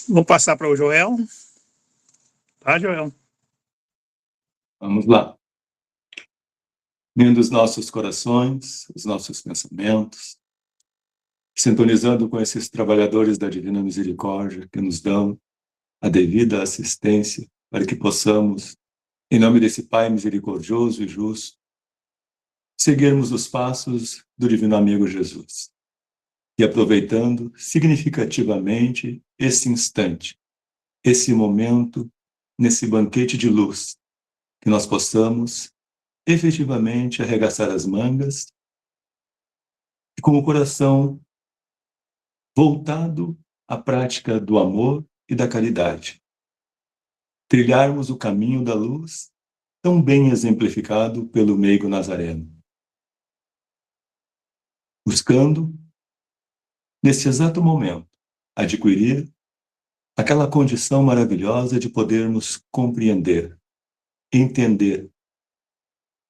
Vou passar para o Joel. Tá, Joel? Vamos lá. Unindo os nossos corações, os nossos pensamentos, sintonizando com esses trabalhadores da Divina Misericórdia que nos dão a devida assistência para que possamos, em nome desse Pai misericordioso e justo, seguirmos os passos do Divino Amigo Jesus. E aproveitando significativamente esse instante, esse momento, nesse banquete de luz, que nós possamos efetivamente arregaçar as mangas e com o coração voltado à prática do amor e da caridade. Trilharmos o caminho da luz, tão bem exemplificado pelo meigo Nazareno. Buscando, nesse exato momento, adquirir aquela condição maravilhosa de podermos compreender, entender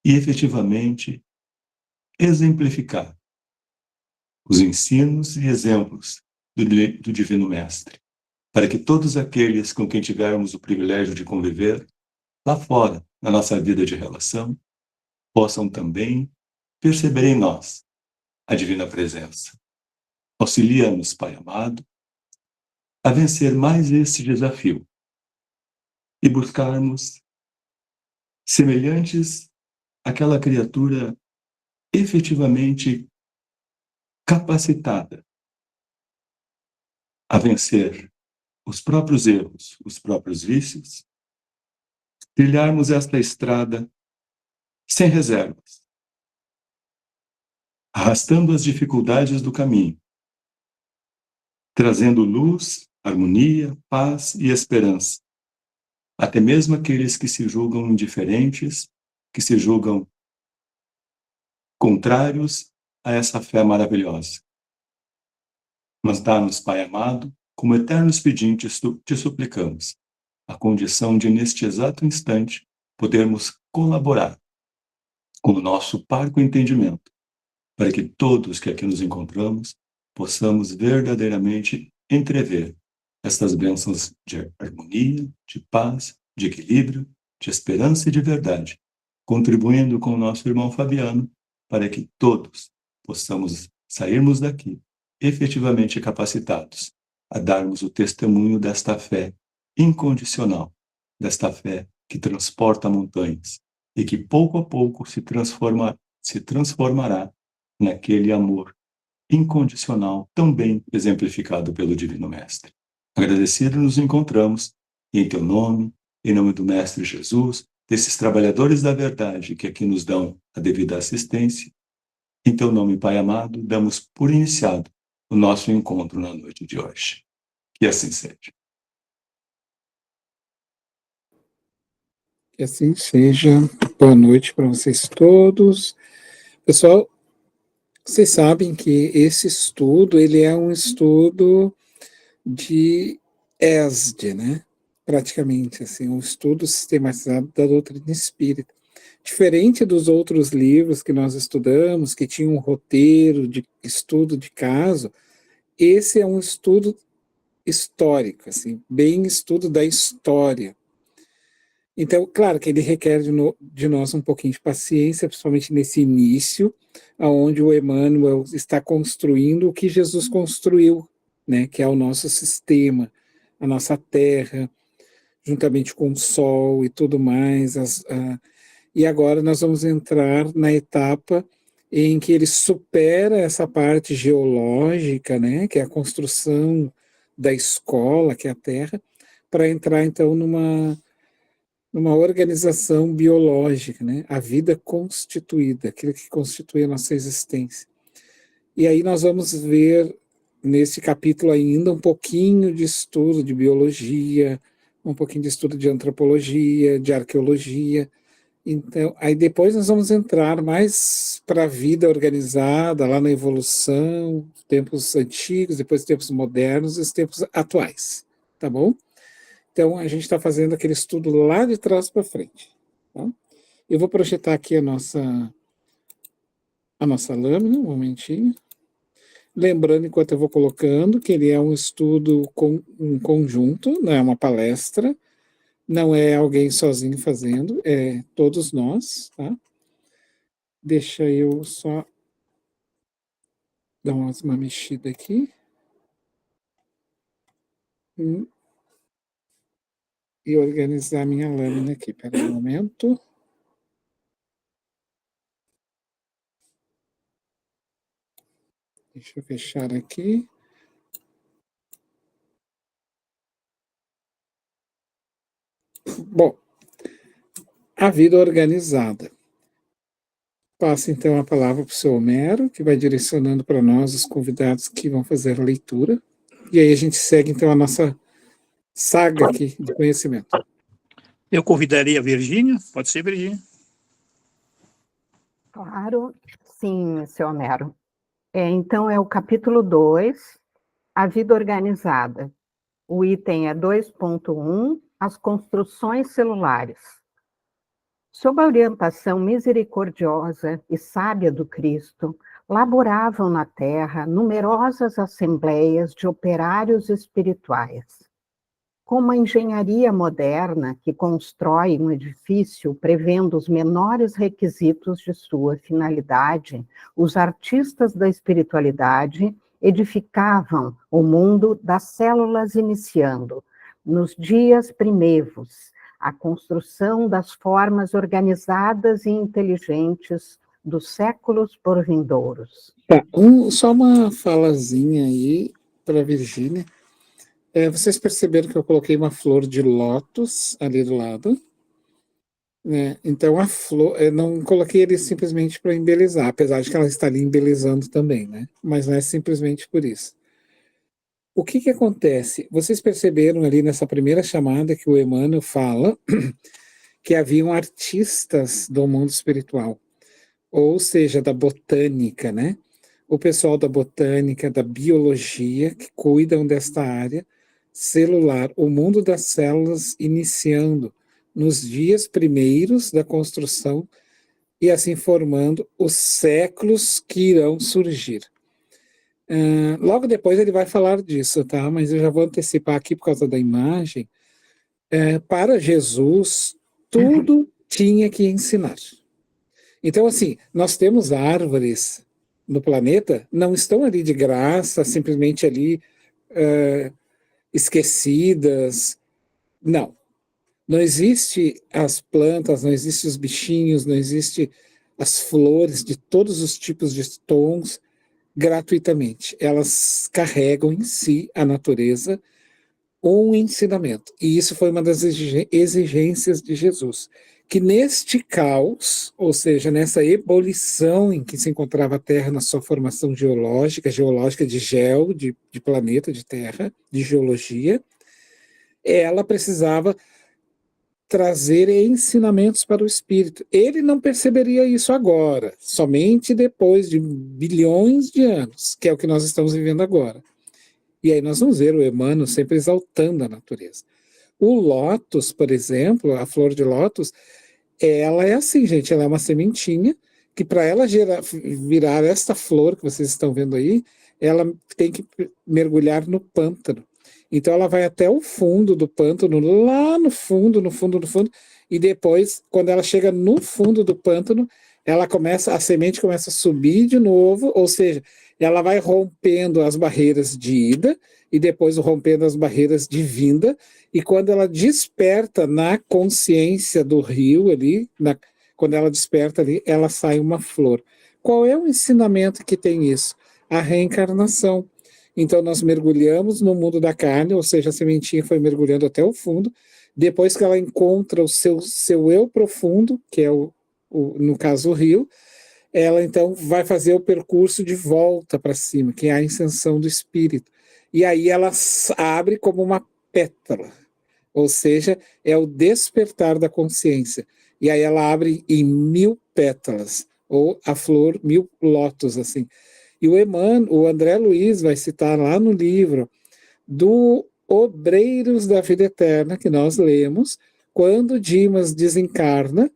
e efetivamente exemplificar os ensinos e exemplos do Divino Mestre, para que todos aqueles com quem tivermos o privilégio de conviver, lá fora, na nossa vida de relação, possam também perceber em nós a Divina Presença. Auxilia-nos, Pai amado, a vencer mais esse desafio e buscarmos semelhantes àquela criatura efetivamente capacitada a vencer os próprios erros, os próprios vícios, trilharmos esta estrada sem reservas, arrastando as dificuldades do caminho, trazendo luz, harmonia, paz e esperança, até mesmo aqueles que se julgam indiferentes, que se julgam contrários a essa fé maravilhosa. Mas dá-nos, Pai amado, como eternos pedintes, te suplicamos, a condição de, neste exato instante, podermos colaborar com o nosso parco entendimento, para que todos que aqui nos encontramos possamos verdadeiramente entrever estas bênçãos de harmonia, de paz, de equilíbrio, de esperança e de verdade, contribuindo com o nosso irmão Fabiano, para que todos possamos sairmos daqui efetivamente capacitados a darmos o testemunho desta fé incondicional, desta fé que transporta montanhas e que pouco a pouco se transformará naquele amor incondicional tão bem exemplificado pelo Divino Mestre. Agradecidos nos encontramos e em teu nome, em nome do Mestre Jesus, desses trabalhadores da verdade que aqui nos dão a devida assistência, em teu nome, Pai amado, damos por iniciado o nosso encontro na noite de hoje. Que assim seja. Que assim seja. Boa noite para vocês todos. Pessoal, vocês sabem que esse estudo, ele é um estudo de ESD, né? Praticamente, assim, um estudo sistematizado da doutrina espírita. Diferente dos outros livros que nós estudamos, que tinham um roteiro de estudo de caso, esse é um estudo histórico, assim, bem estudo da história. Então, claro que ele requer de nós um pouquinho de paciência, principalmente nesse início, onde o Emmanuel está construindo o que Jesus construiu, né, que é o nosso sistema, a nossa Terra, juntamente com o Sol e tudo mais. E agora nós vamos entrar na etapa em que ele supera essa parte geológica, né, que é a construção da escola, que é a Terra, para entrar então numa organização biológica, né? A vida constituída, aquilo que constitui a nossa existência. E aí nós vamos ver nesse capítulo ainda um pouquinho de estudo de biologia, um pouquinho de estudo de antropologia, de arqueologia. Então, aí depois nós vamos entrar mais para a vida organizada, lá na evolução, tempos antigos, depois tempos modernos e os tempos atuais, tá bom? Então, a gente está fazendo aquele estudo lá de trás para frente. Tá? Eu vou projetar aqui a nossa lâmina, um momentinho. lembrando, enquanto eu vou colocando, que ele é um estudo um conjunto, não é uma palestra, não é alguém sozinho fazendo, é todos nós, tá? Deixa eu só dar uma mexida aqui. E organizar minha lâmina aqui. Pera um momento. Deixa eu fechar aqui. Bom, a vida organizada. Passo então a palavra para o seu Homero, que vai direcionando para nós os convidados que vão fazer a leitura. E aí a gente segue então a nossa saga aqui de conhecimento. Eu convidaria a Virgínia, pode ser, Virgínia? Claro, sim, seu Homero. Então é o capítulo 2, a vida organizada. O item é 2.1, as construções celulares. Sob a orientação misericordiosa e sábia do Cristo, laboravam na terra numerosas assembleias de operários espirituais. Como a engenharia moderna, que constrói um edifício prevendo os menores requisitos de sua finalidade, os artistas da espiritualidade edificavam o mundo das células iniciando, nos dias primevos, a construção das formas organizadas e inteligentes dos séculos por vindouros. Tá, só uma falazinha aí para a Virgínia. Vocês perceberam que eu coloquei uma flor de lótus ali do lado? Né? Então a flor, eu não coloquei ele simplesmente para embelezar, apesar de que ela está ali embelezando também, né? Mas não é simplesmente por isso. O que acontece? Vocês perceberam ali nessa primeira chamada que o Emmanuel fala que haviam artistas do mundo espiritual, ou seja, da botânica, né? O pessoal da botânica, da biologia, que cuidam desta área celular, o mundo das células iniciando nos dias primeiros da construção e assim formando os séculos que irão surgir. Logo depois ele vai falar disso, tá? Mas eu já vou antecipar aqui por causa da imagem. Para Jesus, tudo tinha que ensinar. Então, assim, nós temos árvores no planeta, não estão ali de graça, simplesmente ali esquecidas. Não. Não existe as plantas, não existe os bichinhos, não existe as flores de todos os tipos de tons gratuitamente. Elas carregam em si, a natureza, um ensinamento. E isso foi uma das exigências de Jesus. Que neste caos, ou seja, nessa ebulição em que se encontrava a Terra na sua formação geológica de gel, de planeta, de terra, de geologia, ela precisava trazer ensinamentos para o espírito. Ele não perceberia isso agora, somente depois de bilhões de anos, que é o que nós estamos vivendo agora. E aí nós vamos ver o Emmanuel sempre exaltando a natureza. O lótus, por exemplo, a flor de lótus, ela é assim, gente, ela é uma sementinha que para ela virar esta flor que vocês estão vendo aí, ela tem que mergulhar no pântano. Então ela vai até o fundo do pântano, lá no fundo, e depois, quando ela chega no fundo do pântano, a semente começa a subir de novo, ou seja, ela vai rompendo as barreiras de ida e depois rompendo as barreiras de vinda, e quando ela desperta na consciência do rio ali, quando ela desperta ali, ela sai uma flor. Qual é o ensinamento que tem isso? A reencarnação. Então nós mergulhamos no mundo da carne, ou seja, a sementinha foi mergulhando até o fundo, depois que ela encontra o seu eu profundo, que é no caso o rio, ela então vai fazer o percurso de volta para cima, que é a ascensão do espírito. E aí ela abre como uma pétala, ou seja, é o despertar da consciência. E aí ela abre em 1000 pétalas, ou a flor 1000 lótus, assim. E o André Luiz vai citar lá no livro do Obreiros da Vida Eterna, que nós lemos, quando Dimas desencarna,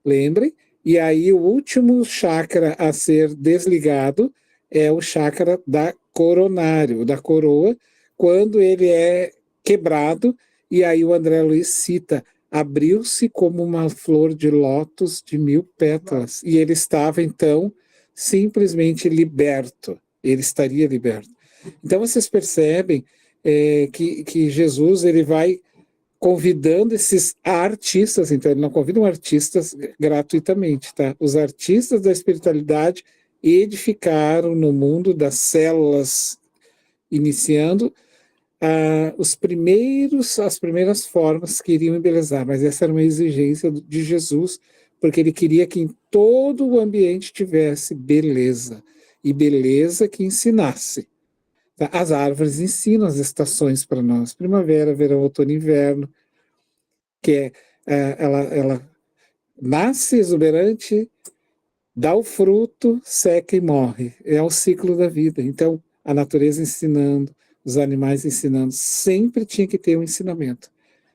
lembrem, e aí o último chakra a ser desligado é o chakra da coronário, da coroa, quando ele é quebrado, e aí o André Luiz cita, abriu-se como uma flor de lótus de 1000 pétalas, e ele estava, então, simplesmente liberto, ele estaria liberto. Então, vocês percebem que Jesus, ele vai convidando esses artistas, então ele não convida um artistas gratuitamente, tá? Os artistas da espiritualidade edificaram no mundo das células, iniciando as primeiras formas que iriam embelezar, mas essa era uma exigência de Jesus, porque ele queria que em todo o ambiente tivesse beleza, e beleza que ensinasse. Tá? As árvores ensinam as estações para nós, primavera, verão, outono e inverno, que ela nasce exuberante, dá o fruto, seca e morre. É o ciclo da vida. Então, a natureza ensinando, os animais ensinando, sempre tinha que ter um ensinamento.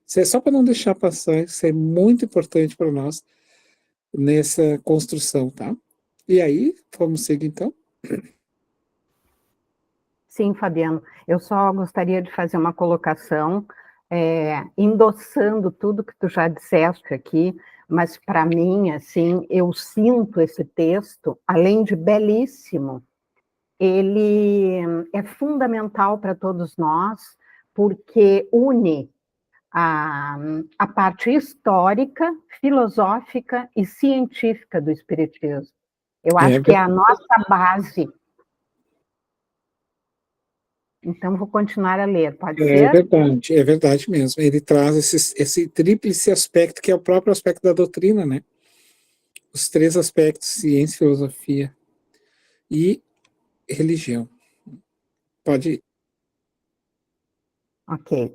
Isso é só para não deixar passar, isso é muito importante para nós nessa construção, tá? E aí, vamos seguir então? Sim, Fabiano, eu só gostaria de fazer uma colocação, endossando tudo que tu já disseste aqui, mas para mim, assim, eu sinto esse texto, além de belíssimo, ele é fundamental para todos nós, porque une a parte histórica, filosófica e científica do Espiritismo. Eu acho que é a nossa base. Então, vou continuar a ler, pode ser? É verdade mesmo. Ele traz esse tríplice aspecto, que é o próprio aspecto da doutrina, né? Os 3 aspectos, ciência, filosofia e religião. Pode ir. Ok.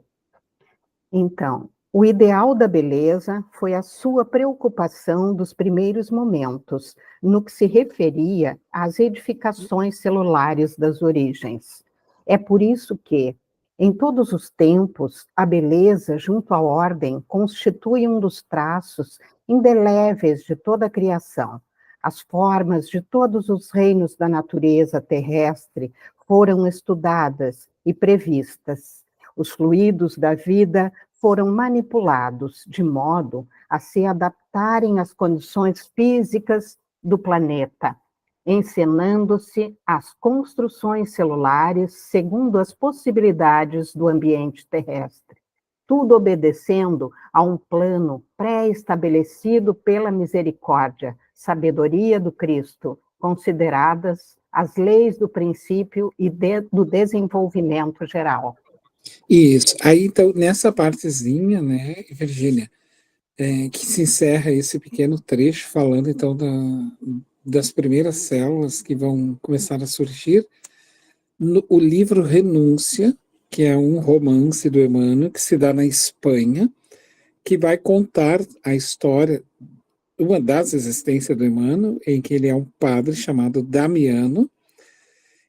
Então, o ideal da beleza foi a sua preocupação dos primeiros momentos, no que se referia às edificações celulares das origens. É por isso que, em todos os tempos, a beleza, junto à ordem, constitui um dos traços indeléveis de toda a criação. As formas de todos os reinos da natureza terrestre foram estudadas e previstas. Os fluidos da vida foram manipulados de modo a se adaptarem às condições físicas do planeta, encenando-se as construções celulares segundo as possibilidades do ambiente terrestre, tudo obedecendo a um plano pré-estabelecido pela misericórdia, sabedoria do Cristo, consideradas as leis do princípio e do desenvolvimento geral. Isso. Aí, então, nessa partezinha, né, Virgínia, que se encerra esse pequeno trecho falando, então, das primeiras células que vão começar a surgir, o livro Renúncia, que é um romance do Emmanuel, que se dá na Espanha, que vai contar a história, uma das existências do Emmanuel, em que ele é um padre chamado Damiano.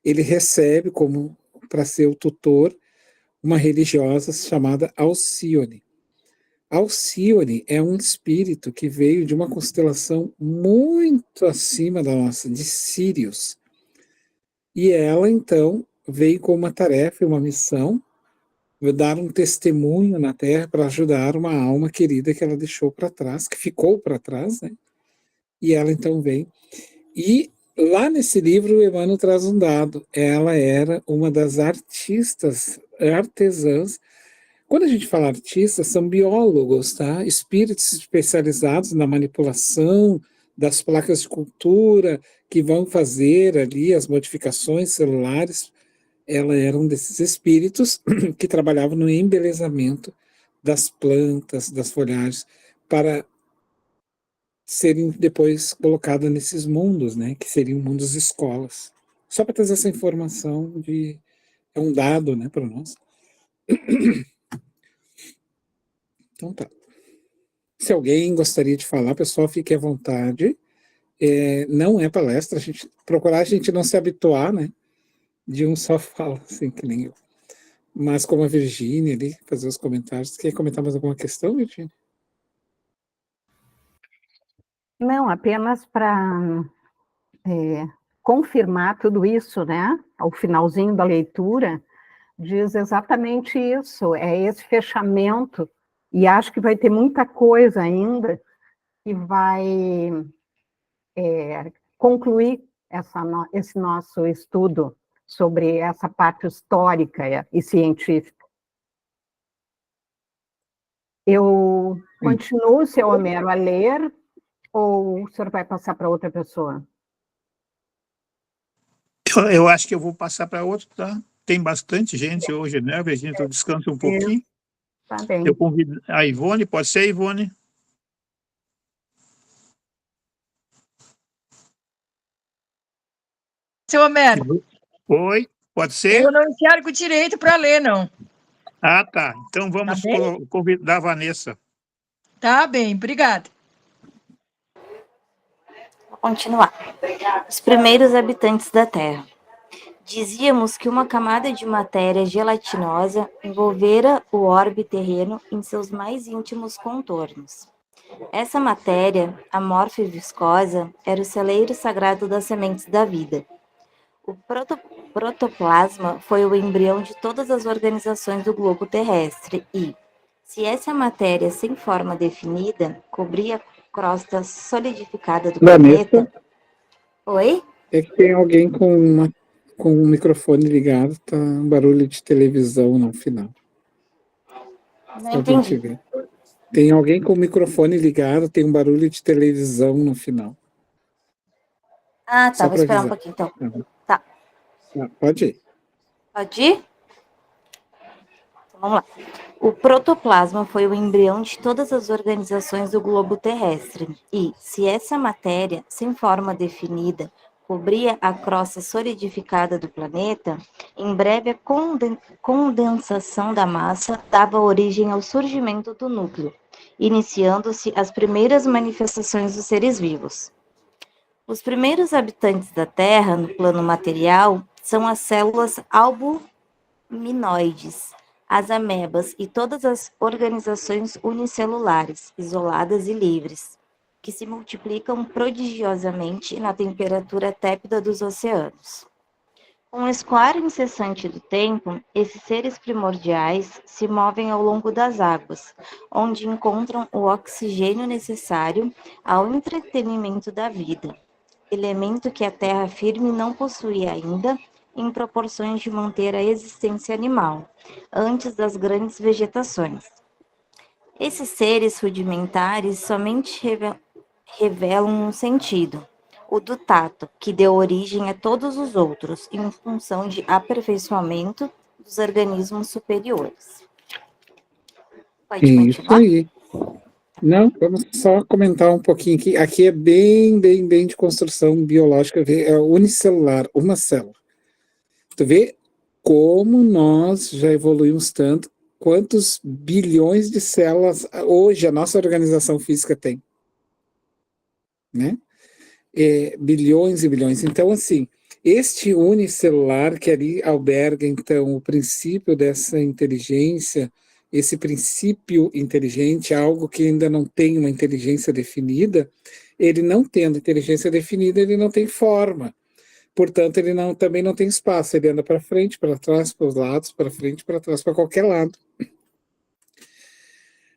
Ele recebe como para ser o tutor uma religiosa chamada Alcione. Alcione é um espírito que veio de uma constelação muito acima da nossa, de Sírios. E ela, então, veio com uma tarefa e uma missão, dar um testemunho na Terra para ajudar uma alma querida que ela deixou para trás, que ficou para trás, né? E ela, então, veio. E lá nesse livro, o Emmanuel traz um dado. Ela era uma das artesãs. Quando a gente fala artistas, são biólogos, tá? Espíritos especializados na manipulação das placas de cultura, que vão fazer ali as modificações celulares. Ela era um desses espíritos que trabalhavam no embelezamento das plantas, das folhagens, para serem depois colocadas nesses mundos, né? Que seriam mundos escolas. Só para trazer essa informação é um dado, né, para nós. Então tá. Se alguém gostaria de falar, pessoal, fique à vontade. Não é palestra, a gente não se habituar, né? De um só fala, assim, que nem eu. Mas como a Virgínia ali, fazer os comentários. Quer comentar mais alguma questão, Virgínia? Não, apenas para confirmar tudo isso, né? ao finalzinho da leitura, diz exatamente isso, é esse fechamento, e acho que vai ter muita coisa ainda que vai concluir esse nosso estudo sobre essa parte histórica e científica. Eu continuo, seu Homero, a ler, ou o senhor vai passar para outra pessoa? Eu acho que eu vou passar para outro, tá? Tem bastante gente hoje, né, Virginia? Então descansa um pouquinho. Tá bem. Eu convido a Ivone, pode ser, Ivone? Seu Homero, Oi, pode ser? eu não enxergo direito para ler, não. Ah, tá. Então vamos Tá bem? convidar a Vanessa. Tá bem, obrigada. Vou continuar. Os primeiros habitantes da Terra. Dizíamos que uma camada de matéria gelatinosa envolvera o orbe terreno em seus mais íntimos contornos. Essa matéria, amorfa e viscosa, era o celeiro sagrado das sementes da vida. O protoplasma foi o embrião de todas as organizações do globo terrestre e, se essa matéria sem forma definida cobria a crosta solidificada do Vanessa? planeta... Oi? É que tem alguém com o microfone ligado, tá um barulho de televisão no final. Não Se alguém entendi. tiver. Tem alguém com o microfone ligado, tem um barulho de televisão no final. Ah, tá, Só vou para esperar um avisar. pouquinho então. Uhum. Tá. Pode ir. Pode ir? Então, vamos lá. O protoplasma foi o embrião de todas as organizações do globo terrestre e, se essa matéria, sem forma definida, cobria a crosta solidificada do planeta, em breve a condensação da massa dava origem ao surgimento do núcleo, iniciando-se as primeiras manifestações dos seres vivos. Os primeiros habitantes da Terra, no plano material, são as células albuminoides, as amebas e todas as organizações unicelulares, isoladas e livres, que se multiplicam prodigiosamente na temperatura tépida dos oceanos. Com o escoar incessante do tempo, esses seres primordiais se movem ao longo das águas, onde encontram o oxigênio necessário ao entretenimento da vida, elemento que a terra firme não possuía ainda, em proporções de manter a existência animal, antes das grandes vegetações. Esses seres rudimentares somente revelam um sentido, o do tato, que deu origem a todos os outros, em função de aperfeiçoamento dos organismos superiores. Pode Isso continuar? aí. Não, vamos só comentar um pouquinho aqui. Aqui é bem de construção biológica, é unicelular, uma célula. Tu vê como nós já evoluímos tanto, quantos bilhões de células hoje a nossa organização física tem, né? Bilhões e bilhões. Então, assim, este unicelular que ali alberga, então, o princípio dessa inteligência, esse princípio inteligente, algo que ainda não tem uma inteligência definida, ele não tendo inteligência definida, ele não tem forma. Portanto, ele também não tem espaço, ele anda para frente, para trás, para os lados, para frente, para trás, para qualquer lado.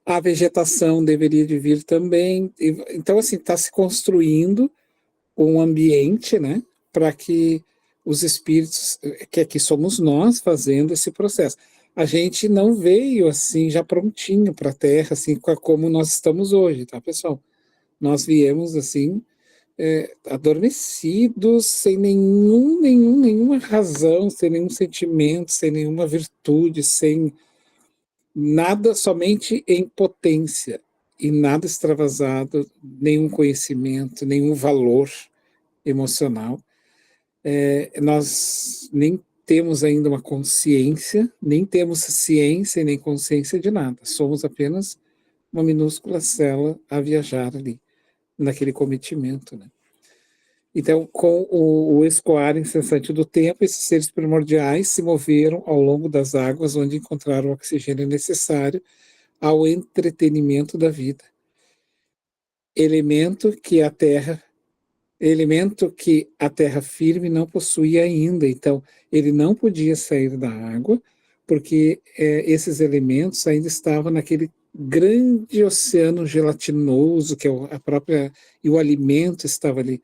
A vegetação deveria de vir também. Então, assim, está se construindo um ambiente, né, para que os espíritos, que aqui somos nós fazendo esse processo. A gente não veio assim já prontinho para a Terra, assim como nós estamos hoje, tá, pessoal? Nós viemos assim adormecidos, sem nenhuma razão, sem nenhum sentimento, sem nenhuma virtude, sem nada, somente em potência e nada extravasado, nenhum conhecimento, nenhum valor emocional. Nós nem temos ainda uma consciência, nem temos ciência nem consciência de nada. Somos apenas uma minúscula célula a viajar ali, naquele cometimento, né? Então, com o escoar incessante do tempo, esses seres primordiais se moveram ao longo das águas, onde encontraram o oxigênio necessário ao entretenimento da vida. Elemento que a Terra elemento que a terra firme não possuía ainda, então ele não podia sair da água, porque esses elementos ainda estavam naquele grande oceano gelatinoso, que é a própria, e o alimento estava ali.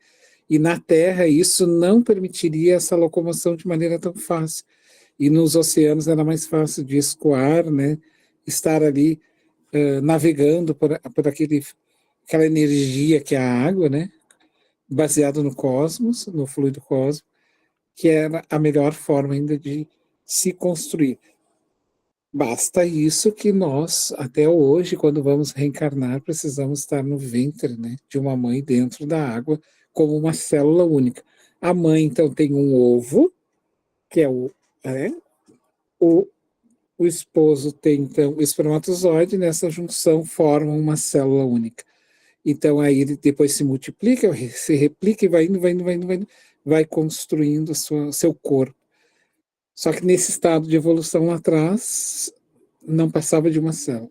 E na terra isso não permitiria essa locomoção de maneira tão fácil. E nos oceanos era mais fácil de escoar, né, estar ali navegando por aquela energia que é a água, né, baseado no cosmos, no fluido cósmico, que era a melhor forma ainda de se construir. Basta isso que nós, até hoje, quando vamos reencarnar, precisamos estar no ventre, né, de uma mãe dentro da água, como uma célula única. A mãe, então, tem um ovo, que é o esposo tem, então, o espermatozoide, nessa junção forma uma célula única. Então, aí ele depois se multiplica, se replica e vai indo, vai construindo seu corpo. Só que nesse estado de evolução lá atrás, não passava de uma célula.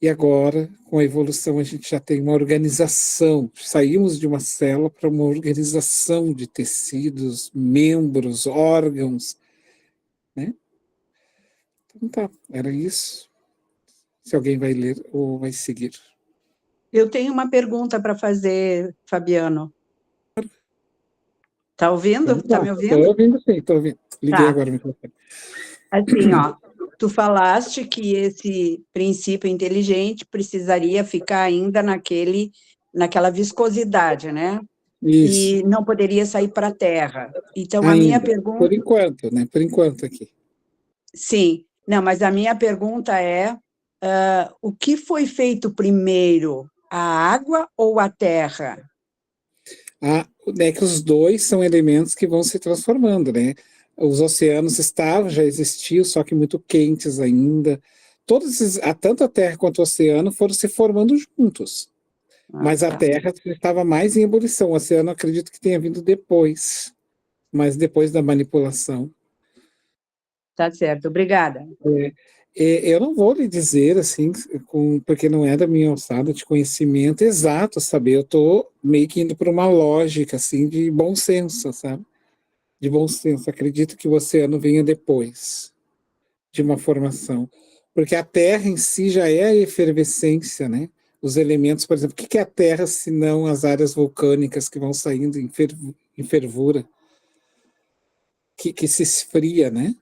E agora, com a evolução, a gente já tem uma organização. Saímos de uma célula para uma organização de tecidos, membros, órgãos, né? Então tá, era isso. Se alguém vai ler ou vai seguir. Eu tenho uma pergunta para fazer, Fabiano. Está ouvindo? Está me ouvindo? Estou ouvindo, sim, estou ouvindo. Liguei agora o microfone. Assim, ó, tu falaste que esse princípio inteligente precisaria ficar ainda naquela viscosidade, né? Isso. E não poderia sair para a Terra. Então, ainda, a minha pergunta... Por enquanto, né? Por enquanto aqui. Sim. Não, mas a minha pergunta é, o que foi feito primeiro, a água ou a terra? É que os dois são elementos que vão se transformando, né? Os oceanos já existiam, só que muito quentes ainda. Tanto a Terra quanto o oceano foram se formando juntos. Mas a Terra estava mais em ebulição. O oceano, acredito que tenha vindo depois, mas depois da manipulação. Tá certo, obrigada. Eu não vou lhe dizer, assim, porque não é da minha alçada de conhecimento exato, sabe? Eu estou meio que indo para uma lógica, assim, de bom senso, sabe? De bom senso. Acredito que o oceano venha depois de uma formação. Porque a Terra em si já é a efervescência, né? Os elementos, por exemplo, o que é a Terra se não as áreas vulcânicas que vão saindo em fervura? Que se esfria, né?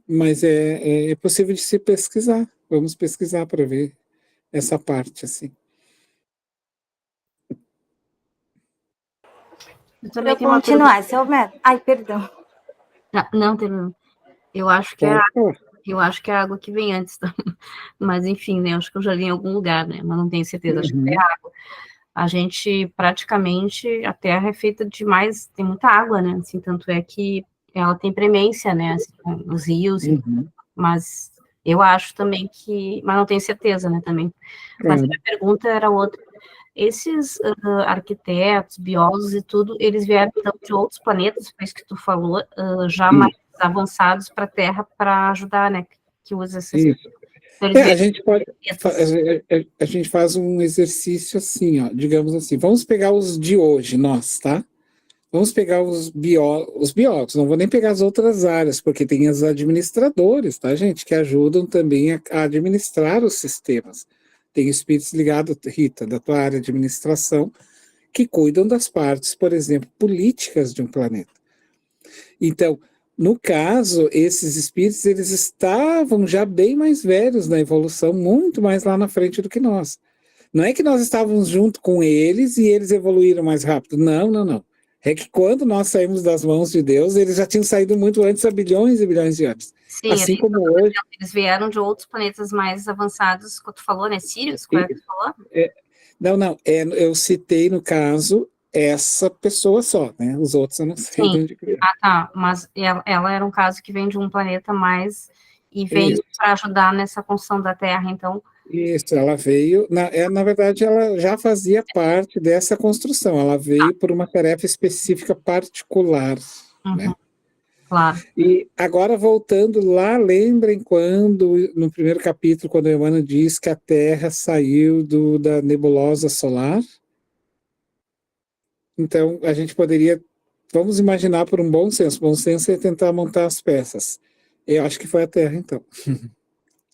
Mas é possível de se pesquisar. Vamos pesquisar para ver essa parte, assim. Para continuar, seu método. Ai, perdão. Não, eu acho que é a água que vem antes. Mas, enfim, né? Acho que eu já li em algum lugar, né? Mas não tenho certeza. Acho que é água. A gente, praticamente, a Terra é feita de tem muita água, né? Assim, tanto é que ela tem premência, né? Assim, os rios, mas eu acho também mas não tenho certeza, né? Também. Mas a minha pergunta era outra. Esses arquitetos, biólogos e tudo, eles vieram então, de outros planetas, foi isso que tu falou, já mais avançados para a Terra para ajudar, né? Que usa essas. Então, a gente faz um exercício assim, ó, digamos assim, vamos pegar os de hoje, nós, tá? Vamos pegar os biólogos, não vou nem pegar as outras áreas, porque tem os administradores, tá, gente, que ajudam também a administrar os sistemas. Tem espíritos ligados, Rita, da tua área de administração, que cuidam das partes, por exemplo, políticas de um planeta. Então, no caso, esses espíritos, eles estavam já bem mais velhos na evolução, muito mais lá na frente do que nós. Não é que nós estávamos junto com eles e eles evoluíram mais rápido. Não. É que quando nós saímos das mãos de Deus, eles já tinham saído muito antes, há bilhões e bilhões de anos. Sim, assim como hoje. Eles vieram de outros planetas mais avançados, como tu falou, né? Sirius, qual é que tu falou? Eu citei, no caso, essa pessoa só, né? Os outros eu não sei de onde criar. Tá, mas ela era um caso que vem de um planeta mais e veio para ajudar nessa construção da Terra, então. Isso, ela veio, na verdade, ela já fazia parte dessa construção, ela veio por uma tarefa específica particular, né? Claro. E agora, voltando lá, lembrem quando, no primeiro capítulo, quando Emmanuel diz que a Terra saiu da nebulosa solar? Então, a gente poderia, vamos imaginar por um bom senso. Bom senso é tentar montar as peças. Eu acho que foi a Terra, então,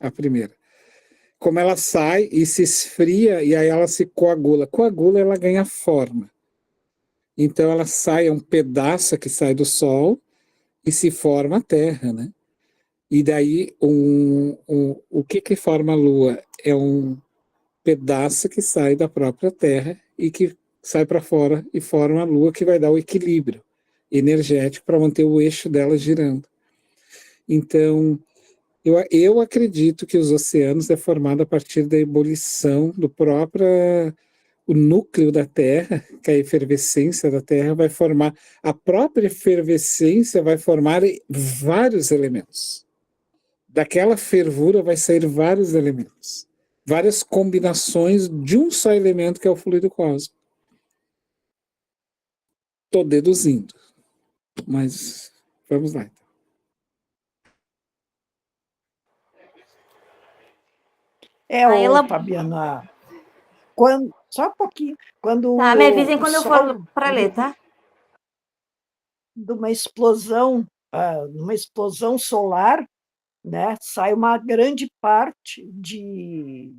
a primeira. Como ela sai e se esfria, e aí ela se coagula. Coagula, ela ganha forma. Então, ela sai, é um pedaço que sai do Sol e se forma a Terra, né? E daí, o que forma a Lua? É um pedaço que sai da própria Terra e que sai para fora e forma a Lua, que vai dar o equilíbrio energético para manter o eixo dela girando. Então, eu acredito que os oceanos é formado a partir da ebulição do próprio o núcleo da Terra, que a efervescência da Terra vai formar, a própria efervescência vai formar vários elementos. Daquela fervura vai sair vários elementos, várias combinações de um só elemento, que é o fluido cósmico. Estou deduzindo, mas vamos lá. Fabiana, quando, só um pouquinho, quando Tá, me avisem quando eu Sol, for para ler, tá? de uma explosão solar, né, sai uma grande parte de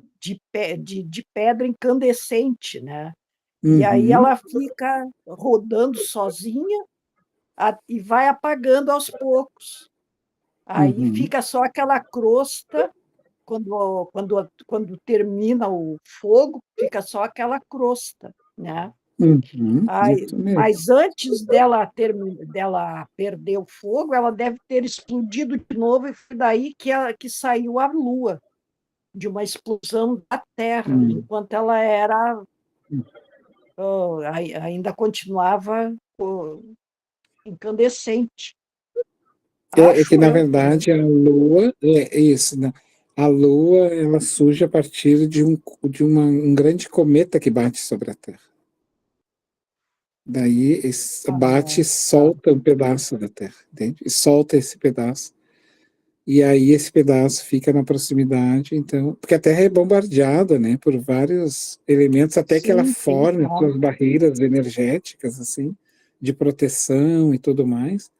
pedra incandescente, né? E aí ela fica rodando sozinha e vai apagando aos poucos. Aí fica só aquela crosta, quando termina o fogo, fica só aquela crosta, né? Mas antes dela perder o fogo, ela deve ter explodido de novo, e foi daí que saiu a Lua, de uma explosão da Terra, enquanto ela era ainda continuava incandescente. É que, na verdade, a Lua, é isso, né? A Lua, ela surge a partir de um grande cometa que bate sobre a Terra. Daí bate e solta um pedaço da Terra, entende? E solta esse pedaço. E aí esse pedaço fica na proximidade, então, porque a Terra é bombardeada, né, por vários elementos, até que ela forme suas barreiras energéticas, assim, de proteção e tudo mais.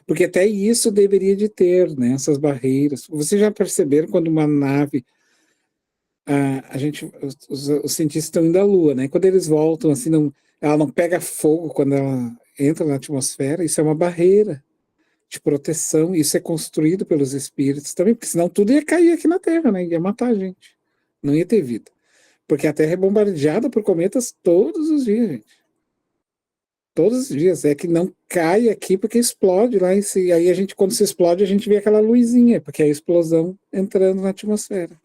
Porque até isso deveria de ter, né, essas barreiras. Vocês já perceberam quando uma nave, os cientistas estão indo à Lua, né, quando eles voltam, assim, ela não pega fogo quando ela entra na atmosfera, isso é uma barreira de proteção, isso é construído pelos espíritos também, porque senão tudo ia cair aqui na Terra, né, ia matar a gente, não ia ter vida. Porque a Terra é bombardeada por cometas todos os dias, gente. Todos os dias, é que não cai aqui porque explode lá, e aí a gente, quando se explode, a gente vê aquela luzinha, porque é a explosão entrando na atmosfera.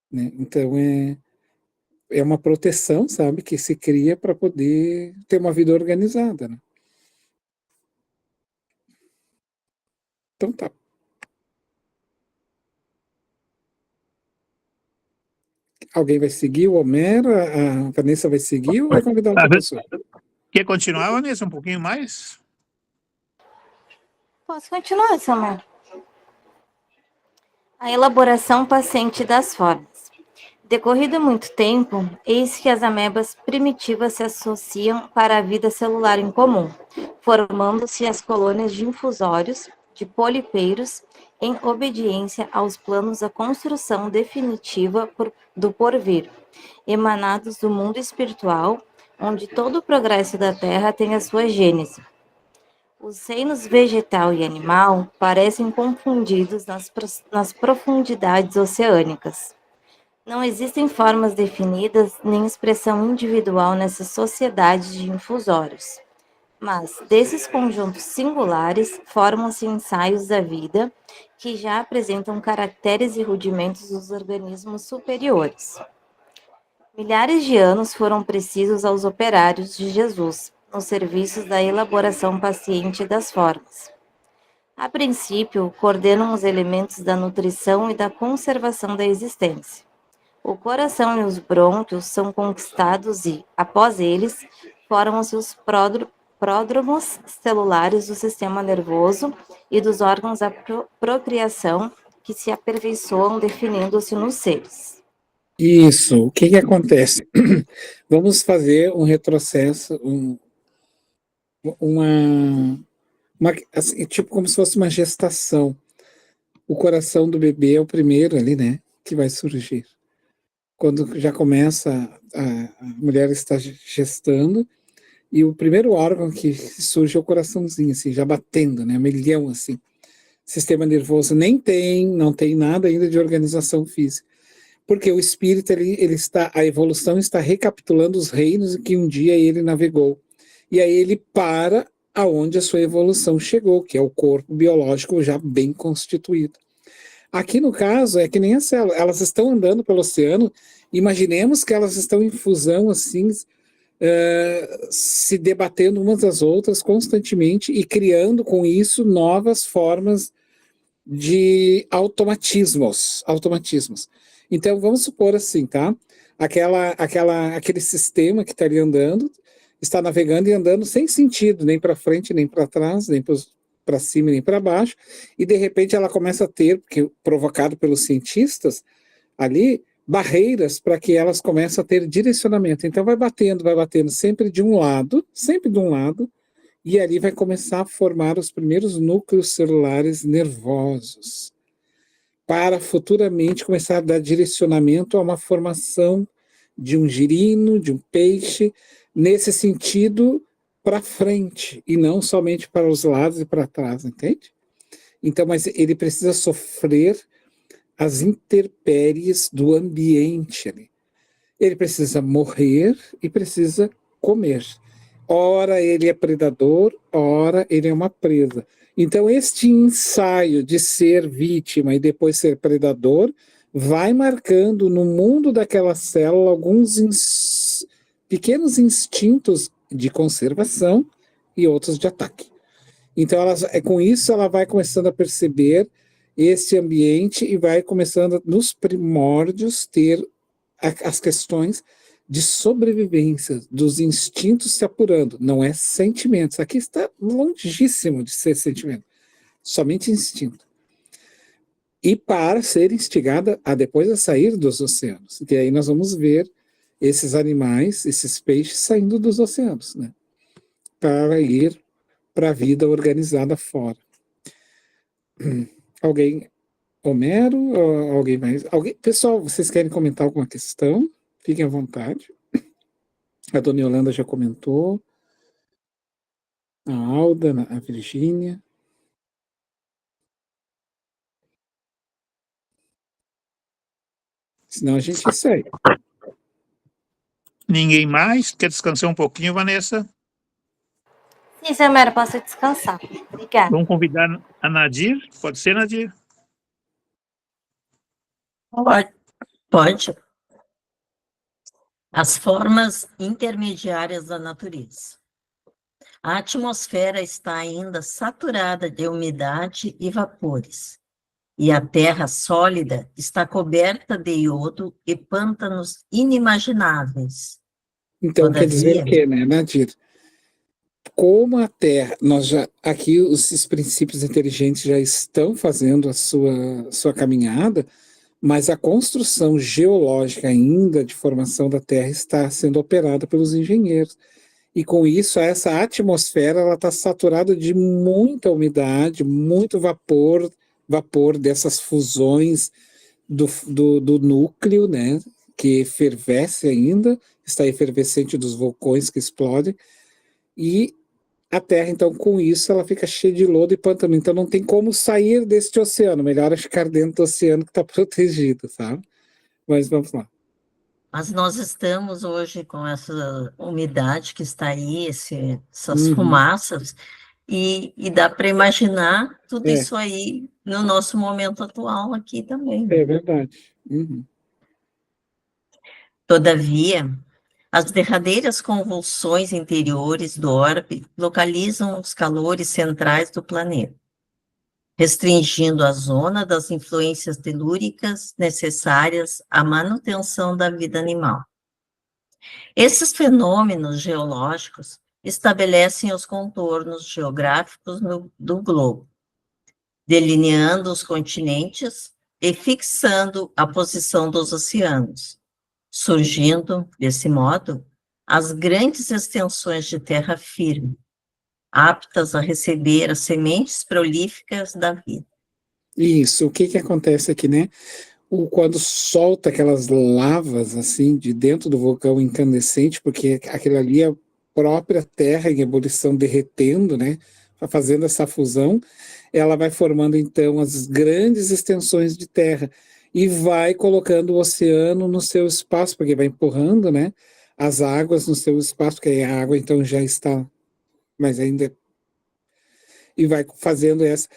Né? Então é uma proteção, sabe, que se cria para poder ter uma vida organizada, né? Então tá. Alguém vai seguir o Homero? A Vanessa vai seguir ou vai convidar outra pessoa? Quer continuar, Vanessa, um pouquinho mais? Posso continuar, Samuel? A elaboração paciente das formas. Decorrido muito tempo, eis que as amebas primitivas se associam para a vida celular em comum, formando-se as colônias de infusórios, de polipeiros, em obediência aos planos da construção definitiva do porvir, emanados do mundo espiritual, onde todo o progresso da Terra tem a sua gênese. Os reinos vegetal e animal parecem confundidos nas profundidades oceânicas. Não existem formas definidas nem expressão individual nessas sociedades de infusórios. Mas, desses conjuntos singulares, formam-se ensaios da vida que já apresentam caracteres e rudimentos dos organismos superiores. Milhares de anos foram precisos aos operários de Jesus, nos serviços da elaboração paciente das formas. A princípio, coordenam os elementos da nutrição e da conservação da existência. O coração e os brônquios são conquistados e, após eles, formam-se os pródromos celulares do sistema nervoso e dos órgãos da procriação que se aperfeiçoam definindo-se nos seres. Isso, o que acontece? Vamos fazer um retrocesso, assim, tipo como se fosse uma gestação. O coração do bebê é o primeiro ali, né, que vai surgir. Quando já começa, a mulher está gestando, e o primeiro órgão que surge é o coraçãozinho, assim, já batendo, né, milhão, assim. Sistema nervoso não tem nada ainda de organização física. Porque o espírito, a evolução está recapitulando os reinos que um dia ele navegou. E aí ele para aonde a sua evolução chegou, que é o corpo biológico já bem constituído. Aqui no caso, é que nem as células, elas estão andando pelo oceano, imaginemos que elas estão em fusão, assim, se debatendo umas às outras constantemente e criando com isso novas formas de automatismos. Então, vamos supor assim, tá? Aquele sistema que está ali andando, está navegando e andando sem sentido, nem para frente, nem para trás, nem para cima, nem para baixo, e de repente ela começa a ter, provocado pelos cientistas ali, barreiras para que elas comecem a ter direcionamento. Então vai batendo sempre de um lado, e ali vai começar a formar os primeiros núcleos celulares nervosos, para futuramente começar a dar direcionamento a uma formação de um girino, de um peixe, nesse sentido para frente, e não somente para os lados e para trás, entende? Então, mas ele precisa sofrer as intempéries do ambiente ali. Ele precisa morrer e precisa comer. Ora ele é predador, ora ele é uma presa. Então, este ensaio de ser vítima e depois ser predador vai marcando no mundo daquela célula alguns pequenos instintos de conservação e outros de ataque. Então, com isso, ela vai começando a perceber esse ambiente e vai começando, nos primórdios, ter as questões de sobrevivência, dos instintos se apurando, não é sentimentos. Aqui está longíssimo de ser sentimento, somente instinto. E para ser instigada a depois a sair dos oceanos. E aí nós vamos ver esses animais, esses peixes saindo dos oceanos, né? Para ir para a vida organizada fora. Alguém, Homero, ou alguém mais? Pessoal, vocês querem comentar alguma questão? Fiquem à vontade. A dona Yolanda já comentou. A Alda, a Virgínia. Senão a gente segue. Ninguém mais? Quer descansar um pouquinho, Vanessa? Sim, seu Homero, posso descansar. Obrigada. Vamos convidar a Nadir? Pode ser, Nadir? Pode. As formas intermediárias da natureza. A atmosfera está ainda saturada de umidade e vapores, e a terra sólida está coberta de iodo e pântanos inimagináveis. Então, Todavia, quer dizer que, né, Nadir? Como a Terra, aqui esses princípios inteligentes já estão fazendo a sua caminhada, mas a construção geológica ainda de formação da Terra está sendo operada pelos engenheiros. E com isso, essa atmosfera ela está saturada de muita umidade, muito vapor dessas fusões do núcleo, né, que fervesce ainda, está efervescente dos vulcões que explodem, e a Terra, então, com isso, ela fica cheia de lodo e pântano, então não tem como sair deste oceano, melhor é ficar dentro do oceano que está protegido, sabe? Mas vamos lá. Mas nós estamos hoje com essa umidade que está aí, essas fumaças, e dá para imaginar tudo isso aí no nosso momento atual aqui também. É verdade. Todavia, as derradeiras convulsões interiores do orbe localizam os calores centrais do planeta, restringindo a zona das influências telúricas necessárias à manutenção da vida animal. Esses fenômenos geológicos estabelecem os contornos geográficos do globo, delineando os continentes e fixando a posição dos oceanos, surgindo, desse modo, as grandes extensões de terra firme, aptas a receber as sementes prolíficas da vida. Isso, o que que acontece aqui, né? Quando solta aquelas lavas, assim, de dentro do vulcão incandescente, porque aquilo ali é a própria terra em ebulição derretendo, né? Fazendo essa fusão, ela vai formando, então, as grandes extensões de terra e vai colocando o oceano no seu espaço, porque vai empurrando, né? As águas no seu espaço, porque a água, então, já está, mas ainda... E vai fazendo essa...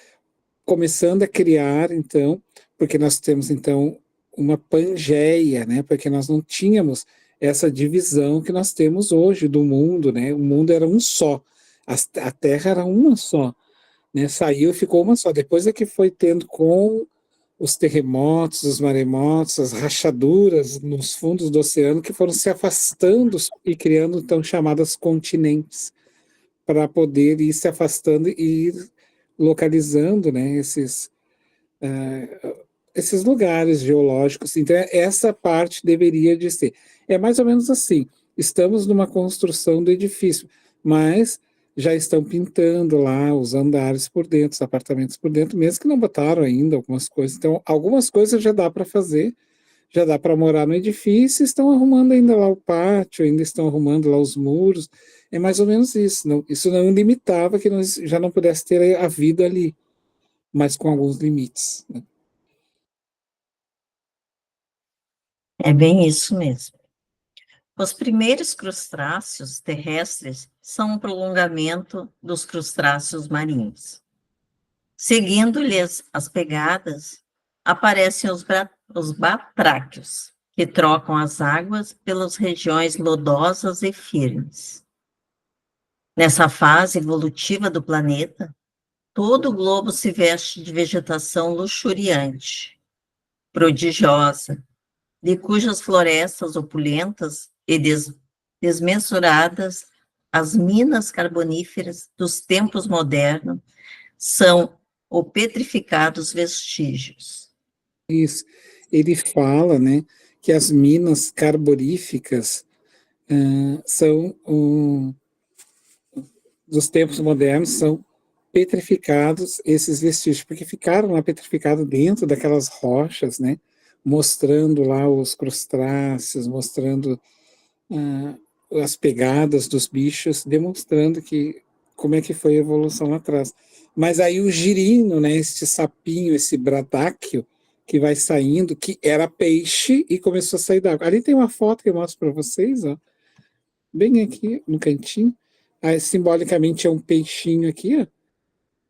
Começando a criar, então, porque nós temos, então, uma Pangeia, né? Porque nós não tínhamos essa divisão que nós temos hoje do mundo, né? O mundo era um só, a Terra era uma só, né? Saiu e ficou uma só. Depois é que foi tendo com os terremotos, os maremotos, as rachaduras nos fundos do oceano que foram se afastando e criando, então, chamadas continentes, para poder ir se afastando e ir localizando, né, esses lugares geológicos. Então, essa parte deveria de ser. É mais ou menos assim, estamos numa construção do edifício, mas já estão pintando lá os andares por dentro, os apartamentos por dentro, mesmo que não botaram ainda algumas coisas. Então, algumas coisas já dá para fazer, já dá para morar no edifício, estão arrumando ainda lá o pátio, ainda estão arrumando lá os muros. É mais ou menos isso. Não, isso não limitava que nós já não pudesse ter a vida ali, mas com alguns limites, né? É bem isso mesmo. Os primeiros crustáceos terrestres são um prolongamento dos crustáceos marinhos. Seguindo-lhes as pegadas, aparecem os batráquios, que trocam as águas pelas regiões lodosas e firmes. Nessa fase evolutiva do planeta, todo o globo se veste de vegetação luxuriante, prodigiosa, de cujas florestas opulentas e desmensuradas, as minas carboníferas dos tempos modernos são o petrificados vestígios. Isso. Ele fala, né, que as minas carboníferas são dos tempos modernos, são petrificados esses vestígios, porque ficaram lá petrificados dentro daquelas rochas, né, mostrando lá os crustáceos, mostrando as pegadas dos bichos, demonstrando que como é que foi a evolução lá atrás. Mas aí o girino, né, este sapinho, esse bradáquio, que vai saindo, que era peixe e começou a sair da água. Ali tem uma foto que eu mostro para vocês, ó, bem aqui no cantinho. Aí, simbolicamente é um peixinho aqui, ó,